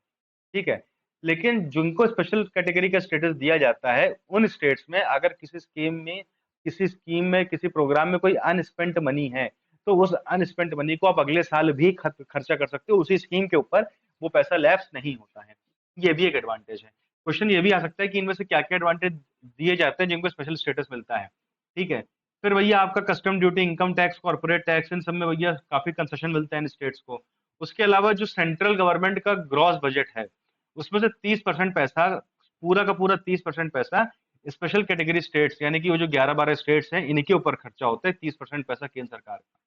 ठीक है, लेकिन जिनको स्पेशल कैटेगरी का स्टेटस दिया जाता है उन स्टेट्स में अगर किसी स्कीम में किसी प्रोग्राम में कोई अनस्पेंट मनी है तो उस अनस्पेंट मनी को आप अगले साल भी खर्चा कर सकते हो उसी स्कीम के ऊपर, वो पैसा लैप्स नहीं होता है। ये भी एक एडवांटेज है। क्वेश्चन ये भी आ सकता है कि इनमें से क्या क्या एडवांटेज दिए जाते हैं जिनको स्पेशल स्टेटस मिलता है। ठीक है, फिर भैया आपका custom duty, income tax, corporate tax, इन सब में भैया काफी कंसेशन मिलते हैं इन स्टेट्स को। उसके अलावा जो सेंट्रल गवर्नमेंट का ग्रॉस बजट है, उसमें से 30% पैसा, पूरा का पूरा 30% पैसा स्पेशल कैटेगरी स्टेट्स, यानी कि वो जो 11-12 स्टेट्स हैं, इनके ऊपर खर्चा होता है। 30% पैसा केंद्र सरकार का।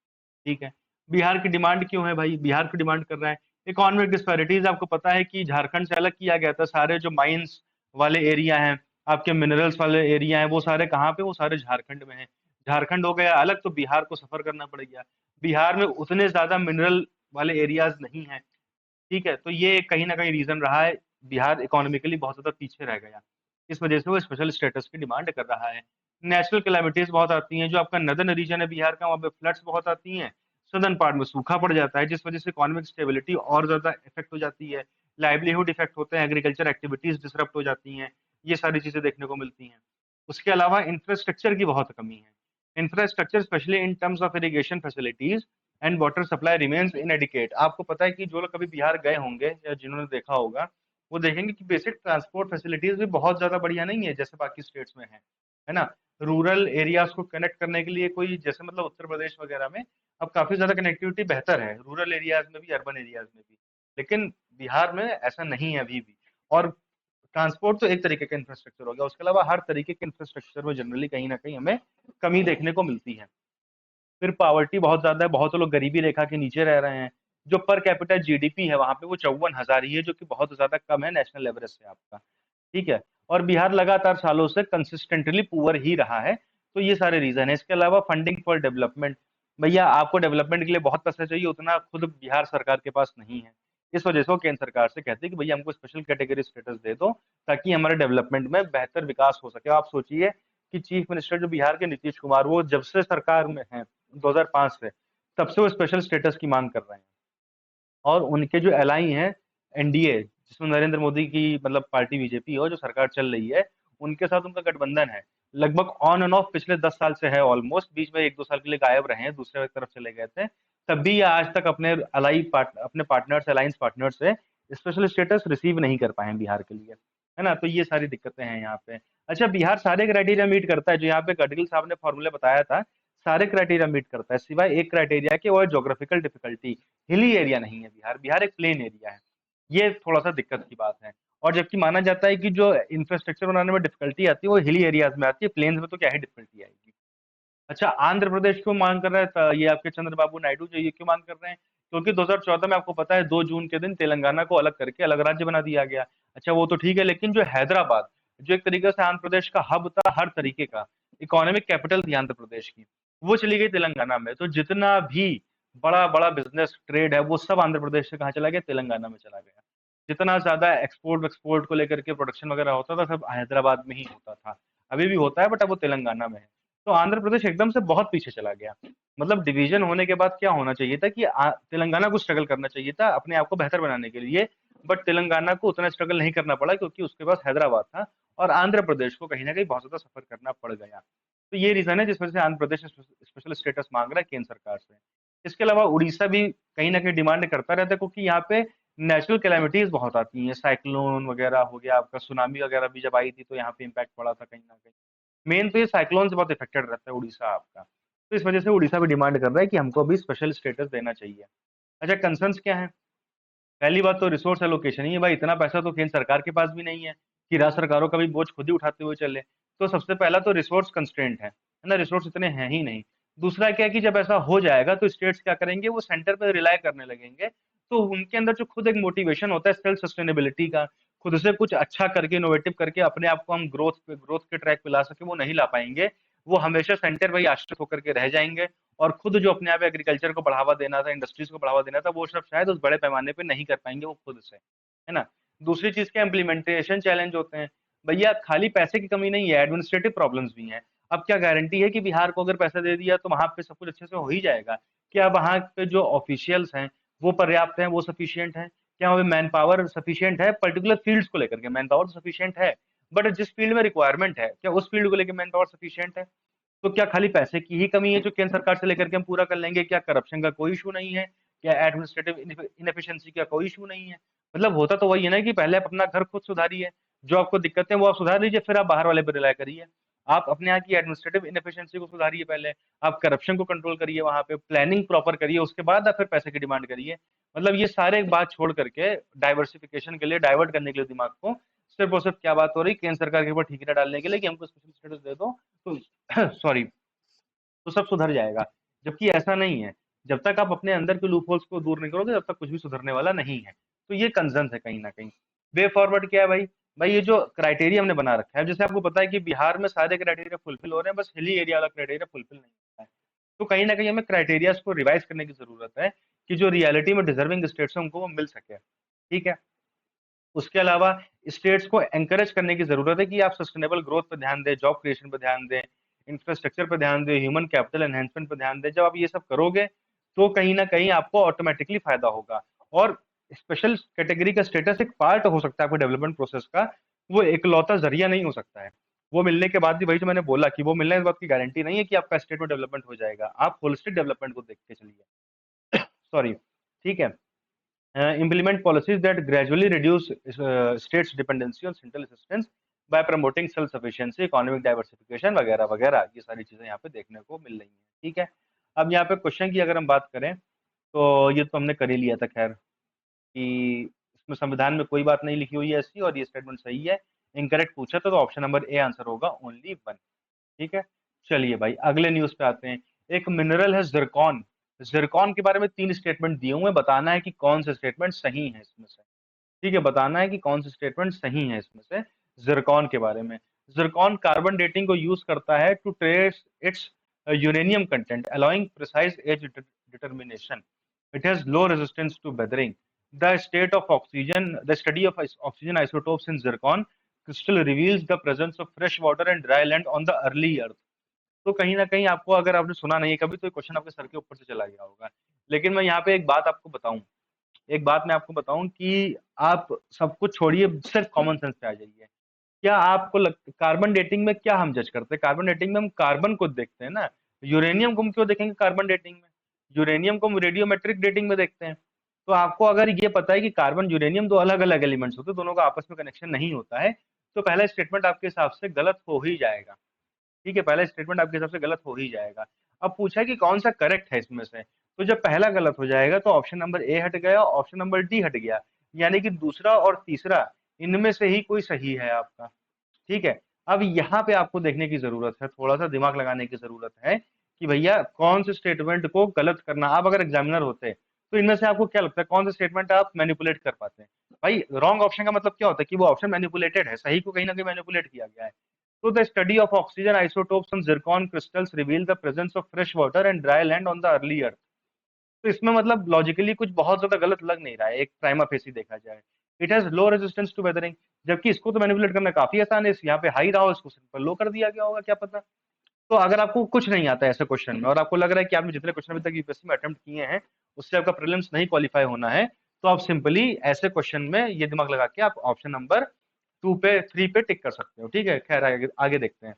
ठीक है। बिहार की डिमांड क्यों है भाई? बिहार की डिमांड कर रहा है, इकोनॉमिक डिस्पैरिटीज। आपको पता है कि झारखंड से अलग किया गया था, सारे जो माइंस वाले एरिया हैं, आपके मिनरल्स वाले एरिया हैं, वो सारे कहाँ पे? वो सारे झारखंड में हैं। झारखंड हो गया अलग, तो बिहार को सफर करना पड़ गया। बिहार में उतने ज्यादा मिनरल वाले एरियाज नहीं है। ठीक है, तो ये कहीं ना कहीं रीजन रहा है, बिहार इकोनॉमिकली बहुत ज्यादा पीछे रह गया। इस वजह से वो स्पेशल स्टेटस की डिमांड कर रहा है। नेचुरल कैलामिटीज बहुत आती हैं, जो आपका नदर्न रीजन है बिहार का, वहाँ पे फ्लड्स बहुत आती हैं। सदर्न पार्ट में सूखा पड़ जाता है, जिस वजह से इकोनॉमिक स्टेबिलिटी और ज्यादा इफेक्ट हो जाती है। लाइवलीहुड इफेक्ट होते हैं, एग्रीकल्चर एक्टिविटीज डिसरप्ट हो जाती हैं। ये सारी चीजें देखने को मिलती हैं। उसके अलावा इंफ्रास्ट्रक्चर की बहुत कमी है। Infrastructure specially in terms of irrigation facilities and water supply remains inadequate. आपको पता है कि जो लोग कभी बिहार गए होंगे या जिन्होंने देखा होगा, वो देखेंगे कि बेसिक ट्रांसपोर्ट फैसिलिटीज भी बहुत ज्यादा बढ़िया नहीं है, जैसे बाकी स्टेट्स में है ना। रूरल एरियाज को कनेक्ट करने के लिए कोई, जैसे मतलब उत्तर प्रदेश वगैरह में अब काफी ज्यादा कनेक्टिविटी बेहतर है, रूरल एरियाज में भी, अर्बन एरियाज में भी। लेकिन बिहार में ऐसा नहीं है अभी भी। और ट्रांसपोर्ट तो एक तरीके का इंफ्रास्ट्रक्चर हो गया, उसके अलावा हर तरीके के इंफ्रास्ट्रक्चर में जनरली कहीं ना कहीं हमें कमी देखने को मिलती है। फिर पावर्टी बहुत ज्यादा है, बहुत लोग गरीबी रेखा के नीचे रह रहे हैं। जो पर कैपिटा जीडीपी है वहां पे, वो 54,000 ही है, जो कि बहुत ज्यादा कम है नेशनल एवरेज से आपका। ठीक है। और बिहार लगातार सालों से कंसिस्टेंटली पुअर ही रहा है। तो ये सारे रीजन है। इसके अलावा फंडिंग फॉर डेवलपमेंट, भैया आपको डेवलपमेंट के लिए बहुत पैसा चाहिए, उतना खुद बिहार सरकार के पास नहीं है। इस वजह से वो केंद्र सरकार से कहते हैं कि भैया हमको स्पेशल कैटेगरी स्टेटस दे दो, ताकि हमारे डेवलपमेंट में बेहतर विकास हो सके। आप सोचिए कि चीफ मिनिस्टर जो बिहार के नीतीश कुमार, वो जब से सरकार में है 2005 से, तब से वो स्पेशल स्टेटस की मांग कर रहे हैं। और उनके जो एलाई हैं, एनडीए, जिसमें नरेंद्र मोदी की मतलब पार्टी बीजेपी हो, जो सरकार चल रही है, उनके साथ उनका गठबंधन है। लगभग ऑन एंड ऑफ पिछले 10 साल से है ऑलमोस्ट, बीच में 1-2 साल के लिए गायब रहे हैं, दूसरे तरफ चले गए थे। तब भी ये आज तक अपने पार्टनर से, अलायंस पार्टनर से स्पेशल स्टेटस रिसीव नहीं कर पाए हैं बिहार के लिए, है ना। तो ये सारी दिक्कतें हैं यहाँ पे। अच्छा, बिहार सारे क्राइटेरिया मीट करता है, जो यहाँ पे गडगिल साहब ने फॉर्मूला बताया था, सारे क्राइटेरिया मीट करता है, सिवाय एक क्राइटेरिया के, वो है जोग्राफिकल डिफिकल्टी। हिली एरिया नहीं है बिहार, बिहार एक प्लेन एरिया है। ये थोड़ा सा दिक्कत की बात है। और जबकि माना जाता है कि जो इंफ्रास्ट्रक्चर बनाने में डिफिकल्टी आती है वो हिली एरियाज में आती है, प्लेन्स में तो क्या ही डिफिकल्टी आएगी। अच्छा, आंध्र प्रदेश क्यों मांग कर रहा है? ये आपके चंद्रबाबू नायडू जो, ये क्यों मांग कर रहे हैं? क्योंकि 2014 में आपको पता है 2 जून के दिन तेलंगाना को अलग करके अलग राज्य बना दिया गया। अच्छा, वो तो ठीक है, लेकिन जो हैदराबाद, जो एक तरीके से आंध्र प्रदेश का हब था, हर तरीके का इकोनॉमिक कैपिटल थी आंध्र प्रदेश की, वो चली गई तेलंगाना में। तो जितना भी बड़ा बड़ा बिजनेस ट्रेड है, वो सब आंध्र प्रदेश से कहाँ चला गया? तेलंगाना में चला गया। जितना ज्यादा एक्सपोर्ट एक्सपोर्ट को लेकर के प्रोडक्शन वगैरह होता था, सब हैदराबाद में ही होता था। अभी भी होता है, बट अब वो तेलंगाना में है। तो आंध्र प्रदेश एकदम से बहुत पीछे चला गया। मतलब डिवीजन होने के बाद क्या होना चाहिए था कि तेलंगाना को स्ट्रगल करना चाहिए था अपने आप को बेहतर बनाने के लिए। बट तेलंगाना को उतना स्ट्रगल नहीं करना पड़ा, क्योंकि उसके पास हैदराबाद था। और आंध्र प्रदेश को कहीं ना कहीं बहुत ज्यादा सफर करना पड़ गया। तो ये रीजन है जिस वजह से आंध्र प्रदेश स्पेशल स्टेटस मांग रहा है केंद्र सरकार से। इसके अलावा उड़ीसा भी कहीं ना कहीं डिमांड करता रहता है, क्योंकि यहाँ पे नेचुरल कैलामिटीज बहुत आती हैं, साइक्लोन वगैरह हो गया, आपका सुनामी वगैरह भी जब आई थी तो यहाँ पे इम्पैक्ट पड़ा था कहीं ना कहीं। मेन तो ये साइक्लोन से बहुत इफेक्टेड रहता है उड़ीसा आपका। तो इस वजह से उड़ीसा भी डिमांड कर रहा है कि हमको अभी स्पेशल स्टेटस देना चाहिए। अच्छा, कंसर्न्स क्या है? पहली बात तो रिसोर्स एलोकेशन ही है भाई। इतना पैसा तो केंद्र सरकार के पास भी नहीं है कि राज्य सरकारों का भी बोझ खुद ही उठाते हुए चले। तो सबसे पहला तो रिसोर्स कंस्ट्रेंट है ना, रिसोर्स इतने हैं ही नहीं। दूसरा क्या है कि जब ऐसा हो जाएगा तो स्टेट्स क्या करेंगे? वो सेंटर पर रिलाय करने लगेंगे। तो उनके अंदर जो खुद एक मोटिवेशन होता है सेल्फ सस्टेनेबिलिटी का, खुद से कुछ अच्छा करके, इनोवेटिव करके अपने आप को हम ग्रोथ के ट्रैक पे ला सके, वो नहीं ला पाएंगे। वो हमेशा सेंटर पर ही आश्रित होकर के रह जाएंगे। और खुद जो अपने आप एग्रीकल्चर को बढ़ावा देना था, इंडस्ट्रीज को बढ़ावा देना था, वो सब शायद उस बड़े पैमाने पे नहीं कर पाएंगे वो खुद से, है ना। दूसरी चीज क्या, इम्प्लीमेंटेशन चैलेंज होते हैं। भैया खाली पैसे की कमी नहीं है, एडमिनिस्ट्रेटिव प्रॉब्लम्स भी हैं। अब क्या गारंटी है कि बिहार को अगर पैसा दे दिया तो वहां पे सब कुछ अच्छे से हो ही जाएगा? क्या वहां पे जो ऑफिशियल्स हैं वो पर्याप्त हैं, वो सफिशियंट हैं? क्या वहाँ मैन पावर सफिशियंट है? पर्टिकुलर फील्ड्स को लेकर के मैन पावर सफिशियंट है, बट जिस फील्ड में रिक्वायरमेंट है, क्या उस फील्ड को लेकर मैन पावर सफिशियंट है? तो क्या खाली पैसे की ही कमी है जो केंद्र सरकार से लेकर के हम पूरा कर लेंगे? क्या करप्शन का कोई इशू नहीं है? क्या एडमिनिस्ट्रेटिव इनएफिशिएंसी का कोई इशू नहीं है? मतलब होता तो वही है ना कि पहले आप अपना घर खुद सुधारिए, जो आपको दिक्कतें वो आप सुधार लीजिए, फिर आप बाहर वाले पर रिलाय करिए। आप अपने यहाँ की एडमिनिस्ट्रेटिव इनएफिशिएंसी को सुधारिए पहले, आप करप्शन को कंट्रोल करिए, वहां पे प्लानिंग प्रॉपर करिए, उसके बाद आप फिर पैसे की डिमांड करिए। मतलब ये सारे बात छोड़ करके डाइवर्सिफिकेशन के लिए, डाइवर्ट करने के लिए दिमाग को, सिर्फ और सिर्फ क्या बात हो रही केंद्र सरकार के ऊपर ठीकरा डालने के लिए कि हमको स्पेशल स्टेटस दे दो तो सॉरी, तो सब सुधर जाएगा। जबकि ऐसा नहीं है। जब तक आप अपने अंदर के लूप होल्स को दूर नहीं करोगे, तब तक कुछ भी सुधरने वाला नहीं है। तो ये कंसर्न है कहीं ना कहीं। वे फॉरवर्ड क्या है भाई? भाई ये जो क्राइटेरिया हमने बना रखा है, जैसे आपको पता है कि बिहार में सारे क्राइटेरिया फुलफिल हो रहे हैं, बस हिली एरिया वाला क्राइटेरिया फुलफिल नहीं होता है। तो कहीं ना कहीं हमें क्राइटेरिया को रिवाइज करने की जरूरत है कि जो रियलिटी में डिजर्विंग स्टेट्स हैं उनको वो मिल सके। ठीक है। उसके अलावा स्टेट्स को एनकरेज करने की जरूरत है कि आप सस्टेनेबल ग्रोथ पर ध्यान दें, जॉब क्रिएशन पर ध्यान दें, इंफ्रास्ट्रक्चर पर ध्यान दें, ह्यूमन कैपिटल एनहेंसमेंट पर ध्यान दें। जब आप ये सब करोगे तो कहीं ना कहीं आपको ऑटोमेटिकली फायदा होगा। और स्पेशल कैटेगरी का स्टेटस एक पार्ट हो सकता है आपके डेवलपमेंट प्रोसेस का, वो इकलौता जरिया नहीं हो सकता है। वो मिलने के बाद भी, वही जो मैंने बोला कि वो मिलने के बाद की गारंटी नहीं है कि आपका स्टेट में डेवलपमेंट हो जाएगा। आप होलिस्टिक डेवलपमेंट को देख के चलिए। सॉरी। ठीक है। Implement policies that gradually reduce states' dependency on central assistance by promoting self-sufficiency, economic diversification वगैरह वगैरह, ये सारी चीजें यहाँ पे देखने को मिल रही हैं। ठीक है। अब यहाँ पे क्वेश्चन की अगर हम बात करें तो ये तो हमने कर ही लिया था खैर, कि इसमें संविधान में कोई बात नहीं लिखी हुई है ऐसी, और ये स्टेटमेंट सही है। इनकरेक्ट पूछा तो ऑप्शन नंबर ए आंसर होगा, ओनली वन। ठीक है। चलिए भाई अगले न्यूज पे आते हैं। एक मिनरल है जिरकॉन। जिरकॉन के बारे में 3 स्टेटमेंट दिए हुए हैं, बताना है कि कौन से स्टेटमेंट सही है इसमें से। ठीक है, बताना है कि कौन से स्टेटमेंट सही है इसमें से जिरकॉन के बारे में। जिरकॉन कार्बन डेटिंग को यूज करता है to trace its uranium content, allowing precise age determination. It has low resistance to weathering. The study of oxygen isotopes in zircon crystal reveals the presence of fresh water and dry land on the early earth। तो कहीं ना कहीं आपको, अगर आपने सुना नहीं है कभी, तो क्वेश्चन आपके सर के ऊपर से चला गया होगा। लेकिन मैं यहाँ पे एक बात आपको बताऊं, एक बात मैं आपको बताऊं कि आप सब कुछ छोड़िए, सिर्फ कॉमन सेंस पे आ जाइए। क्या आपको कार्बन डेटिंग में क्या हम जज करते हैं? कार्बन डेटिंग में हम कार्बन को देखते हैं ना। यूरेनियम को हम क्यों देखेंगे कार्बन डेटिंग में? यूरेनियम को हम रेडियोमेट्रिक डेटिंग में देखते हैं। तो आपको अगर ये पता है कि कार्बन यूरेनियम दो अलग अलग एलिमेंट्स होते हैं, दोनों का आपस में कनेक्शन नहीं होता है, तो पहला स्टेटमेंट आपके हिसाब से गलत हो ही जाएगा। ठीक है, पहला स्टेटमेंट आपके हिसाब से गलत हो ही जाएगा। अब पूछा कि कौन सा करेक्ट है इसमें से, तो जब पहला गलत हो जाएगा तो ऑप्शन नंबर ए हट गया, ऑप्शन नंबर डी हट गया, यानी कि दूसरा और तीसरा इनमें से ही कोई सही है आपका। ठीक है। अब यहाँ पे आपको देखने की जरूरत है, थोड़ा सा दिमाग लगाने की जरूरत है कि भैया कौन से स्टेटमेंट को गलत करना। आप अगर एग्जामिनर होते तो इनमें से आपको क्या लगता है कौन सा स्टेटमेंट आप मैनिपुलेट कर पाते हैं? भाई रॉन्ग ऑप्शन का मतलब क्या होता है कि वो ऑप्शन मैनिपुलेटेड है, सही को कहीं ना कहीं मैनिपुलेट किया गया है। तो the study of oxygen isotopes on Zircon crystals reveal the presence of fresh water and dry land on the early अर्थ। तो इसमें मतलब लॉजिकली कुछ बहुत ज्यादा गलत लग नहीं रहा है, एक प्राइमा फेसी देखा जाए। It has low resistance to weathering, जबकि इसको तो मैनिपुलेट करना काफी आसान है, यहाँ पे हाई रहा हो, इसको सिंपल लो कर दिया गया होगा, क्या पता। तो अगर आपको कुछ नहीं आता है ऐसे क्वेश्चन में, और आपको लग रहा है कि आपने जितने क्वेश्चन अभी तक यूपीएससी में अटेम्प्ट किए हैं उससे आपका प्रीलिम्स नहीं क्वालिफाई होना है, तो आप सिंपली ऐसे क्वेश्चन में ये दिमाग लगा के आप ऑप्शन नंबर 2 पे 3 पे टिक कर सकते हो। ठीक है, खैर आगे देखते हैं।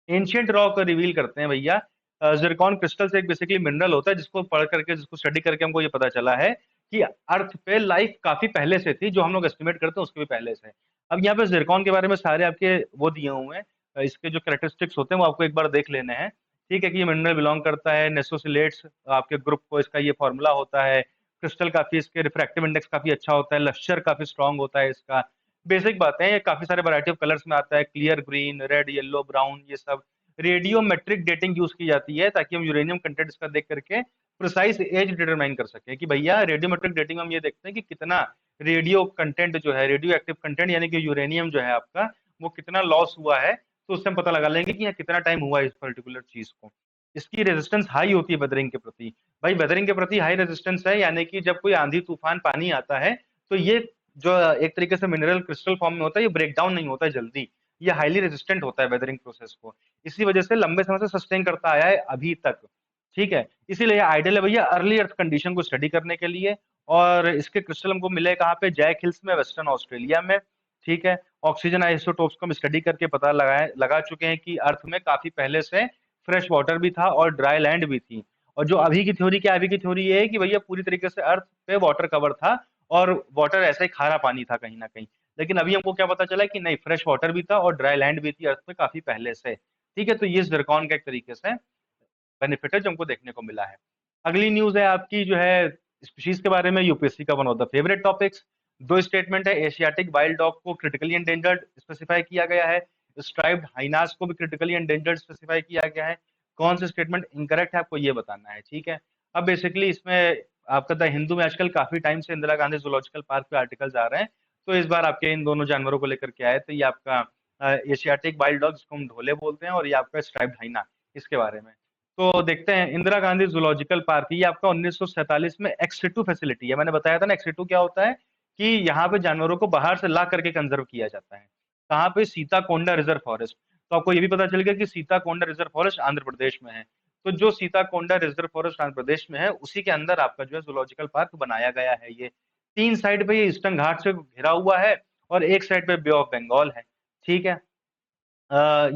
एंशियंट रॉक रिवील करते हैं भैया। जिरकॉन क्रिस्टल एक बेसिकली मिनरल होता है जिसको पढ़ करके, जिसको स्टडी करके हमको ये पता चला है कि अर्थ पे लाइफ काफी पहले से थी, जो हम लोग एस्टिमेट करते हैं उसके भी पहले से। अब यहाँ पे जिरकॉन के बारे में सारे आपके वो दिए हुए हैं, इसके जो कैरेक्टरिस्टिक्स होते हैं वो आपको एक बार देख लेने हैं। ठीक है, कि ये मिनरल बिलोंग करता है नेसोसिलेट्स आपके ग्रुप को, इसका ये फॉर्मूला होता है। क्रिस्टल काफी, इसके रिफ्रैक्टिव इंडेक्स काफी अच्छा होता है, लश्चर काफी स्ट्रांग होता है इसका। बेसिक बातें हैं, ये काफी सारे वैरायटी ऑफ कलर्स में आता है, clear green, red, yellow, brown, ये सब। रेडियोमेट्रिक डेटिंग यूज की जाती है ताकि हम यूरेनियम कंटेंट इसका देख करके प्रिसाइज एज डिटरमाइन कर सके कि भैया रेडियोमेट्रिक डेटिंग में हम ये देखते हैं कि कितना रेडियो कंटेंट जो है, रेडियो एक्टिव कंटेंट यानी कि यूरेनियम जो है आपका, वो कितना लॉस हुआ है, तो उससे हम पता लगा लेंगे कि यहाँ कितना टाइम हुआ है इस पर्टिकुलर चीज को। इसकी रेजिस्टेंस हाई होती है वेदरिंग के प्रति। भाई वेदरिंग के प्रति हाई रेजिस्टेंस है, यानी कि जब कोई आंधी तूफान पानी आता है तो ये जो एक तरीके से मिनरल क्रिस्टल फॉर्म में होता है, ये ब्रेक डाउन नहीं होता है जल्दी, ये हाईली रेजिस्टेंट होता है वेदरिंग प्रोसेस को। इसी वजह से लंबे समय से सस्टेन करता आया है अभी तक। ठीक है, इसीलिए आइडियल है भैया अर्ली अर्थ कंडीशन को स्टडी करने के लिए। और इसके क्रिस्टल हमको मिले कहाँ पे? जैक हिल्स में, वेस्टर्न ऑस्ट्रेलिया में। ठीक है, ऑक्सीजन आइसोटोप्स को हम स्टडी करके पता लगा चुके हैं कि अर्थ में काफी पहले से फ्रेश वाटर भी था और ड्राई लैंड भी थी। और जो अभी की थ्योरी क्या है? अभी की थ्योरी ये है कि भैया पूरी तरीके से अर्थ पे वाटर कवर था और वाटर ऐसा ही खारा पानी था कहीं ना कहीं। लेकिन अभी हमको क्या पता चला कि नहीं, फ्रेश वाटर भी था और ड्राई लैंड भी थी अर्थ पे काफी पहले से। ठीक है, तो ये जिरकॉन का एक तरीके से बेनिफिट है जो हमको देखने को मिला है। अगली न्यूज है आपकी जो है स्पीशीज के बारे में, यूपीएससी का one of the favourite topics. दो स्टेटमेंट है, एशियाटिक वाइल्ड डॉग को क्रिटिकली एंडेंजर्ड स्पेसिफाई किया गया है, स्ट्राइप्ड हाइनास को भी क्रिटिकली एंडेंजर्ड स्पेसिफाई किया गया है। कौन सा स्टेटमेंट इनकरेक्ट है आपको ये बताना है, ठीक है। अब बेसिकली इसमें आपका द हिंदू में आजकल काफी टाइम से इंदिरा गांधी जूलॉजिकल पार्क पे आर्टिकल्स आ रहे हैं, तो इस बार आपके इन दोनों जानवरों को लेकर के आए, तो ये आपका एशियाटिक वाइल्ड डॉग जिसको हम ढोले बोलते हैं, और ये आपका स्ट्राइप्ड हाइना, इसके बारे में। तो देखते हैं, इंदिरा गांधी जूलॉजिकल पार्क ये आपका 1947 में एक्स2 फैसिलिटी है। मैंने बताया था ना एक्स2 क्या होता है, कि यहाँ पे जानवरों को बाहर से ला करके कंजर्व किया जाता है। कहाँ पे? सीताकोंडा रिजर्व फॉरेस्ट। तो आपको ये भी पता चल गया कि सीताकोंडा रिजर्व फॉरेस्ट आंध्र प्रदेश में है। तो जो सीताकोंडा रिजर्व फॉरेस्ट आंध्र प्रदेश में है, उसी के अंदर आपका जो है जूलॉजिकल पार्क बनाया गया है। ये 3 साइड पे ये ईस्टर्न घाट से घिरा हुआ है, और एक साइड पे बे ऑफ बंगाल है, ठीक है।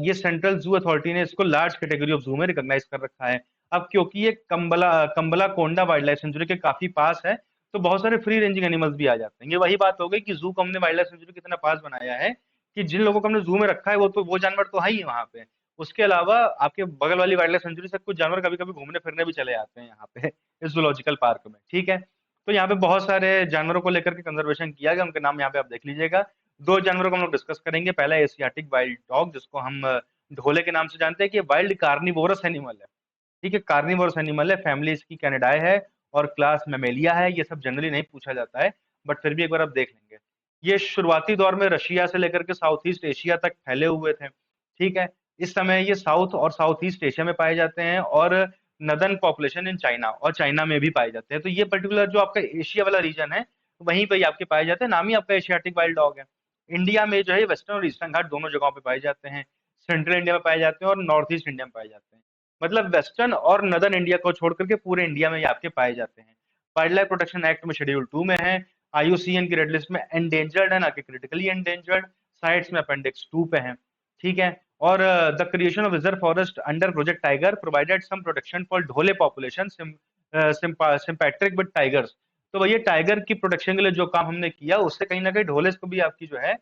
ये सेंट्रल जू अथॉरिटी ने इसको लार्ज कैटेगरी ऑफ जू में रिकॉग्नाइज कर रखा है। अब क्योंकि ये कंबला कोंडा वाइल्ड लाइफ सेंचुरी के काफी पास है, तो बहुत सारे फ्री रेंजिंग एनिमल्स भी आ जाते हैं। ये वही बात हो गई कि जू को हमने वाइल्ड लाइफ सेंचुरी कितना पास बनाया है, कि जिन लोगों को हमने जू में रखा है वो जानवर तो है ही वहां पे। उसके अलावा आपके बगल वाली वाइल्ड लाइफ सेंचुरी से कुछ जानवर कभी कभी घूमने फिरने भी चले आते हैं यहाँ पे इस जूलॉजिकल पार्क में, ठीक है। तो यहाँ पे बहुत सारे जानवरों को लेकर के कंजर्वेशन किया गया, उनके नाम यहाँ पे आप देख लीजिएगा। दो जानवरों को हम लोग डिस्कस करेंगे। पहला एशियाटिक वाइल्ड डॉग, जिसको हम ढोले के नाम से जानते हैं, कि वाइल्ड कार्निवोरस एनिमल है, ठीक है। कार्निवोरस एनिमल है, फैमिली इसकी कैनिडाई है, और क्लास मेमेलिया है। ये सब जनरली नहीं पूछा जाता है, बट फिर भी एक बार आप देख लेंगे। ये शुरुआती दौर में रशिया से लेकर के साउथ ईस्ट एशिया तक फैले हुए थे, ठीक है। इस समय ये साउथ और साउथ ईस्ट एशिया में पाए जाते हैं, और नदर्न पॉपुलेशन इन चाइना, और चाइना में भी पाए जाते हैं। तो ये पर्टिकुलर जो आपका एशिया वाला रीजन है, वहीं पे आपके पाए जाते हैं। नाम ही आपका एशियाटिक वाइल्ड डॉग है। इंडिया में जो है वेस्टर्न और ईस्टर्न घाट दोनों जगहों पे पाए जाते हैं। सेंट्रल इंडिया में पाए जाते हैं और नॉर्थ ईस्ट इंडिया में पाए जाते हैं। मतलब वेस्टर्न और नदर्न इंडिया को छोड़ करके पूरे इंडिया में ये आपके पाए जाते हैं। वाइल्ड लाइफ प्रोटेक्शन एक्ट में शेड्यूल 2 में है। आईयूसीएन की रेड लिस्ट में एंडेंजर्ड है, ना कि क्रिटिकली एंडेंजर्ड। साइट्स में अपेंडिक्स 2 पे है, ठीक है। और the creation of reserve forest under project tiger provided some protection for dhole population sympatric with tigers. तो भैया टाइगर की प्रोटेक्शन के लिए जो काम हमने किया, उससे कहीं ना कहीं ढोले को भी आपकी जो है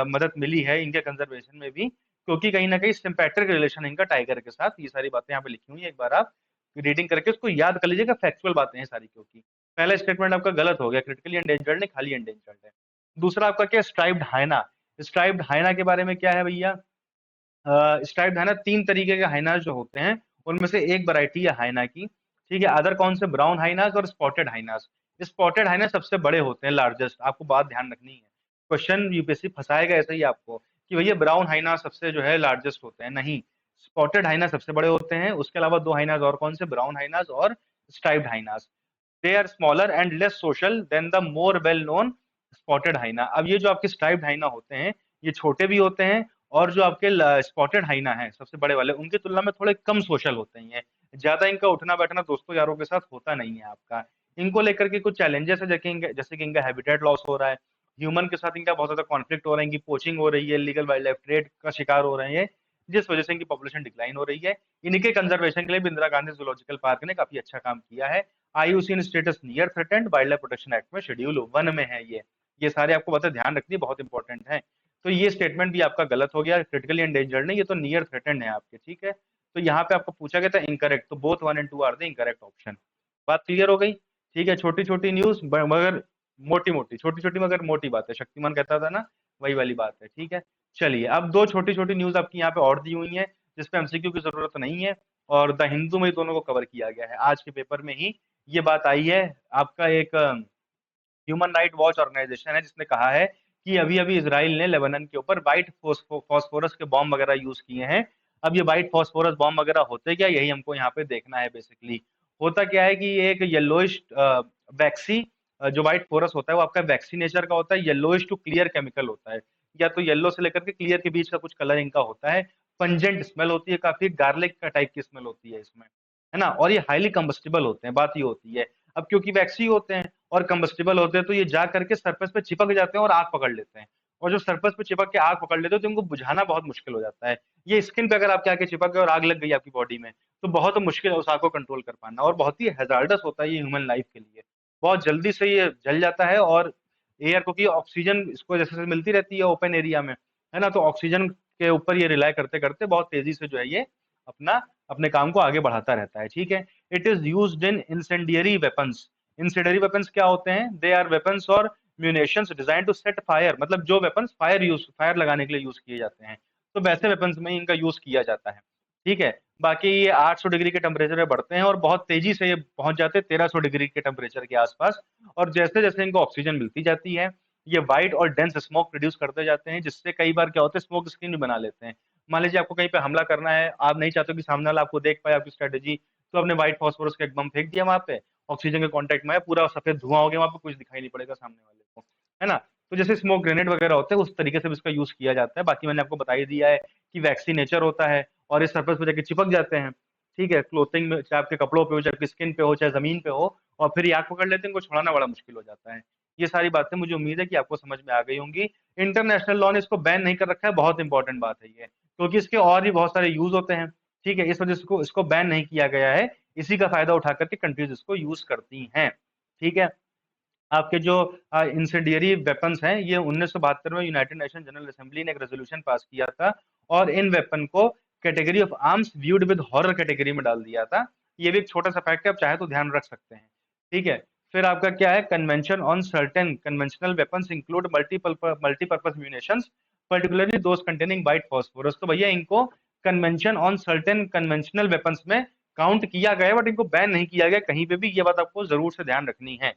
मदद मिली है इनके कंजर्वेशन में भी, क्योंकि कहीं ना कहीं सिंपैट्रिक रिलेशन है इनका टाइगर के साथ। ये सारी बातें यहाँ पे लिखी हुई है, एक बार आप रीडिंग करके उसको याद कर लीजिएगा, फैक्चुअल बातें हैं सारी। क्योंकि पहला स्टेटमेंट आपका गलत हो गया, क्रिटिकली एंडेंजर्ड नहीं, खाली एंडेंजर्ड है। दूसरा आपका क्या, स्ट्राइप्ड हाइना। स्ट्राइप्ड हाइना के बारे में क्या है भैया? स्ट्राइप्ड हाइना 3 तरीके के हाइनास जो होते हैं, उनमें से एक वैरायटी है हाइना की, ठीक है। अदर कौन से? ब्राउन हाइनास और स्पॉटेड हाइनास। स्पॉटेड हाइनास सबसे बड़े होते हैं, लार्जेस्ट। आपको बात ध्यान रखनी है, क्वेश्चन यूपीएससी फंसाएगा ऐसे ही आपको, कि भैया ब्राउन हाइनास सबसे जो है लार्जेस्ट होते हैं। नहीं, स्पॉटेड हाइनास सबसे बड़े होते हैं। उसके अलावा 2 हाइनास और कौन से? ब्राउन हाइनास और striped hyenas. They are smaller and less social than the more well known spotted hyena. अब ये जो आपके स्ट्राइप्ड हाइना होते हैं, ये छोटे भी होते हैं, और जो आपके स्पॉटेड हाइना है सबसे बड़े वाले, उनकी तुलना में थोड़े कम सोशल होते हैं। ये ज्यादा इनका उठना बैठना दोस्तों यारों के साथ होता नहीं है आपका। इनको लेकर के कुछ चैलेंजेस है, जैसे कि इनका हैबिटेट लॉस हो रहा है, ह्यूमन के साथ इनका बहुत ज्यादा कॉन्फ्लिक्ट हो रहा है, इनकी पोचिंग हो रही है, लीगल वाइल्ड लाइफ ट्रेड का शिकार हो रहे हैं, जिस वजह से इनकी पॉपुलेशन डिक्लाइन हो रही है। इनके कंजर्वेशन के लिए भी इंदिरा गांधी जूलॉजिकल पार्क ने काफी अच्छा काम किया है। IUCN status near threatened wild life protection act में शेड्यूल 1 में है ये सारे आपको बातें ध्यान रखनी बहुत इंपॉर्टेंट है। तो ये स्टेटमेंट भी आपका गलत हो गया, क्रिटिकली एंडेंजर्ड नहीं, ये तो नियर थ्रेटेंड है आपके, ठीक है। तो यहाँ पे आपको पूछा गया था इनकरेक्ट, तो both 1 and 2 are the incorrect option. बात क्लियर हो गई? ठीक है, छोटी छोटी न्यूज मगर मोटी मोटी, छोटी छोटी मगर मोटी बात है, शक्तिमान कहता था ना, वही वाली बात है, ठीक है। चलिए, अब 2 छोटी छोटी न्यूज आपकी यहाँ पे और दी हुई है, जिसपे एमसीक्यू की जरूरत नहीं है, और द हिंदू में दोनों को कवर किया गया है। आज के पेपर में ही ये बात आई है। आपका एक ह्यूमन राइट वॉच ऑर्गेनाइजेशन है, जिसने कहा है कि अभी अभी इसराइल ने लेबनान के ऊपर वाइट फॉस्फोरस के बॉम्ब वगैरह यूज किए हैं। अब ये वाइट फॉस्फोरस बॉम्ब वगैरह होते क्या, यही हमको यहाँ पे देखना है। बेसिकली होता क्या है कि ये एक येलोइश वैक्सी, जो व्हाइट फोरस होता है वो आपका वैक्सी नेचर का होता है, येलोइश टू क्लियर केमिकल होता है, या तो येलो से लेकर के क्लियर के बीच का कुछ कलर इनका होता है। पंजेंट स्मेल होती है, काफी गार्लिक का टाइप की स्मेल होती है इसमें, है ना। और ये हाईली कंबस्टिबल होते हैं, बात ये होती है। अब क्योंकि वैक्सी होते हैं और कंबस्टिबल होते हैं, तो ये जा करके सरफेस पे चिपक जाते हैं और आग पकड़ लेते हैं। और जो सरफेस पे चिपक के आग पकड़ लेते हैं, तो इनको बुझाना बहुत मुश्किल हो जाता है। ये स्किन पे अगर आपके आके चिपक गए और आग लग गई आपकी बॉडी में, तो बहुत मुश्किल है उस आग को कंट्रोल कर पाना, और बहुत ही हैजार्डस होता है ये ह्यूमन लाइफ के लिए। बहुत जल्दी से ये जल जाता है, और एयर, क्योंकि ऑक्सीजन इसको जैसे जैसे मिलती रहती है ओपन एरिया में, है ना, तो ऑक्सीजन के ऊपर ये रिलाय करते करते बहुत तेजी से जो है ये अपना अपने काम को आगे बढ़ाता रहता है, ठीक है। It is used in incendiary weapons. Incendiary weapons क्या होते हैं? दे आर वेपन्स और म्यूनेशंस डिजाइन टू सेट फायर, मतलब जो वेपन्स फायर लगाने के लिए यूज किए जाते हैं, तो वैसे वेपन्स में इनका यूज किया जाता है, ठीक है। बाकी ये 800 डिग्री के टेम्परेचर में बढ़ते हैं और बहुत तेजी से ये पहुंच जाते हैं 1300 डिग्री के टेम्परेचर के आसपास, और जैसे जैसे इनको ऑक्सीजन मिलती जाती है ये वाइट और डेंस स्मोक प्रोड्यूस करते जाते हैं, जिससे कई बार क्या होता है स्मोक स्क्रीन भी बना लेते हैं। मान लीजिए आपको कहीं पे हमला करना है, आप नहीं चाहते कि सामने वाला आपको देख पाए आपकी स्ट्रेटेजी, तो आपने व्हाइट फास्फोरस का एक बम फेंक दिया वहां पे, ऑक्सीजन के कांटेक्ट में है, पूरा सफेद धुआं हो गया, वहां पे कुछ दिखाई नहीं पड़ेगा सामने वाले को, है ना। तो जैसे स्मोक ग्रेनेड वगैरह होते हैं उस तरीके से भी इसका यूज किया जाता है। बाकी मैंने आपको बता ही दिया है कि वैक्सीन नेचर होता है और इस सरफेस पे जाके चिपक जाते हैं, ठीक है, क्लोथिंग में, चाहे आपके कपड़ों पे हो, चाहे आपकी स्किन पे हो, चाहे जमीन पे हो, और फिर ये आग पकड़ लेते हैं, इनको छुड़ाना बड़ा मुश्किल हो जाता है। ये सारी बातें मुझे उम्मीद है कि आपको समझ में आ गई होंगी। इंटरनेशनल लॉ ने इसको बैन नहीं कर रखा है, बहुत इंपॉर्टेंट बात है ये, क्योंकि इसके और भी बहुत सारे यूज होते हैं, ठीक है, इस वजह से इसको इसको बैन नहीं किया गया है। इसी का फायदा उठा करके कंट्रीज इसको यूज करती हैं, ठीक है। आपके जो इंसेंडियरी वेपन्स हैं ये 1972 में यूनाइटेड नेशन जनरल असेंबली ने एक रेजोल्यूशन पास किया था और इन वेपन को category of arms viewed with horror category में डाल दिया था। ये भी एक छोटा सा फैक्ट है, आप चाहे तो ध्यान रख सकते हैं, ठीक है। फिर आपका क्या है, convention on certain conventional weapons include multipurpose munitions particularly those containing white phosphorus. तो भैया इनको convention on certain conventional weapons में काउंट किया गया है, बट इनको बैन नहीं किया गया कहीं पे भी, ये बात आपको जरूर से ध्यान रखनी है,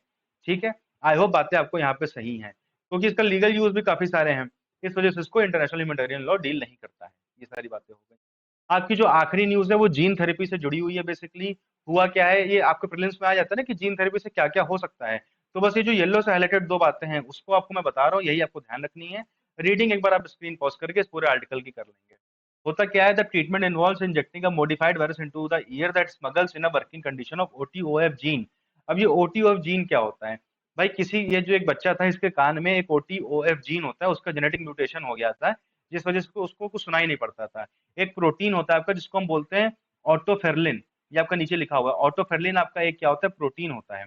ठीक है। आई होप बातें आपको यहाँ पे सही हैं, क्योंकि इसका लीगल यूज भी काफी सारे हैं, इस वजह से इसको इंटरनेशनल ह्यूमैनिटेरियन लॉ डील नहीं करता है। ये सारी बातें हो गई। आपकी जो आखिरी न्यूज है वो जीन थेरेपी से जुड़ी हुई है। बेसिकली हुआ क्या है, ये आपके प्रीलिम्स में आ जाता है ना कि जीन थेरेपी से क्या क्या हो सकता है, तो बस ये जो येलो से हाईलाइटेड दो बातें हैं उसको आपको मैं बता रहा हूँ, यही आपको ध्यान रखनी है। रीडिंग एक बार आप स्क्रीन पॉज करके इस पूरे आर्टिकल की कर लेंगे। होता क्या है, the treatment involves injecting a modified virus into the ear that smuggles in a working condition of OTOF gene. अब ये ओटीओएफ जीन क्या होता है भाई, किसी ये जो एक बच्चा था इसके कान में एक ओटीओएफ जीन होता है, उसका जेनेटिक म्यूटेशन हो गया था, जिस वजह से उसको कुछ सुनाई नहीं पड़ता था। एक प्रोटीन होता है आपका जिसको हम बोलते हैं ऑटोफेरलिन, ये आपका नीचे लिखा हुआ है। ऑटोफेरलिन आपका एक क्या होता है, प्रोटीन होता है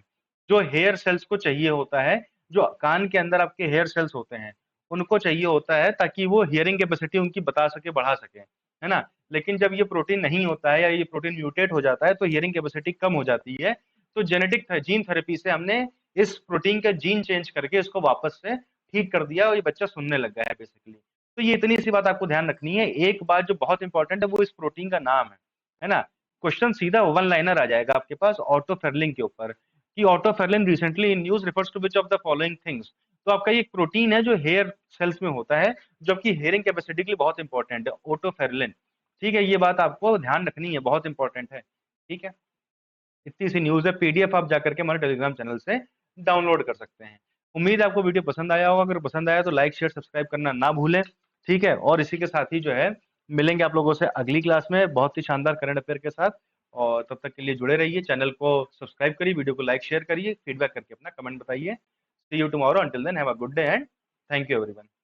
जो हेयर सेल्स को चाहिए होता है, जो कान के अंदर आपके हेयर सेल्स होते हैं उनको चाहिए होता है ताकि वो हियरिंग कैपेसिटी उनकी बता सके, बढ़ा सके, है ना। लेकिन जब ये प्रोटीन नहीं होता है या ये प्रोटीन म्यूटेट हो जाता है तो हियरिंग कैपेसिटी कम हो जाती है। तो जेनेटिक जीन थेरेपी से हमने इस प्रोटीन का जीन चेंज करके इसको वापस से ठीक कर दिया और ये बच्चा सुनने लग गया है बेसिकली। तो ये इतनी सी बात आपको ध्यान रखनी है। एक बात जो बहुत इंपॉर्टेंट है वो इस प्रोटीन का नाम है ना। क्वेश्चन सीधा वन लाइनर आ जाएगा आपके पास ऑटोफेरलिन के ऊपर कि otoferlin recently in news refers to which of the following things. तो आपका ये प्रोटीन है जो हेयर सेल्स में होता है, जो आपकी हेयरिंग कैपेसिटी के लिए बहुत इंपॉर्टेंट है, ऑटोफेरलिन, ठीक है। ये बात आपको ध्यान रखनी है, बहुत इंपॉर्टेंट है, ठीक है। इतनी सी न्यूज है, पीडीएफ आप जाकर के हमारे टेलीग्राम चैनल से डाउनलोड कर सकते हैं। उम्मीद है आपको वीडियो पसंद आया होगा, अगर पसंद आया तो लाइक शेयर सब्सक्राइब करना ना भूलें, ठीक है। और इसी के साथ ही जो है मिलेंगे आप लोगों से अगली क्लास में बहुत ही शानदार करंट अफेयर के साथ। और तब तक के लिए जुड़े रहिए, चैनल को सब्सक्राइब करिए, वीडियो को लाइक शेयर करिए, फीडबैक करके अपना कमेंट बताइए। See you tomorrow, until then have a good day and thank you everyone.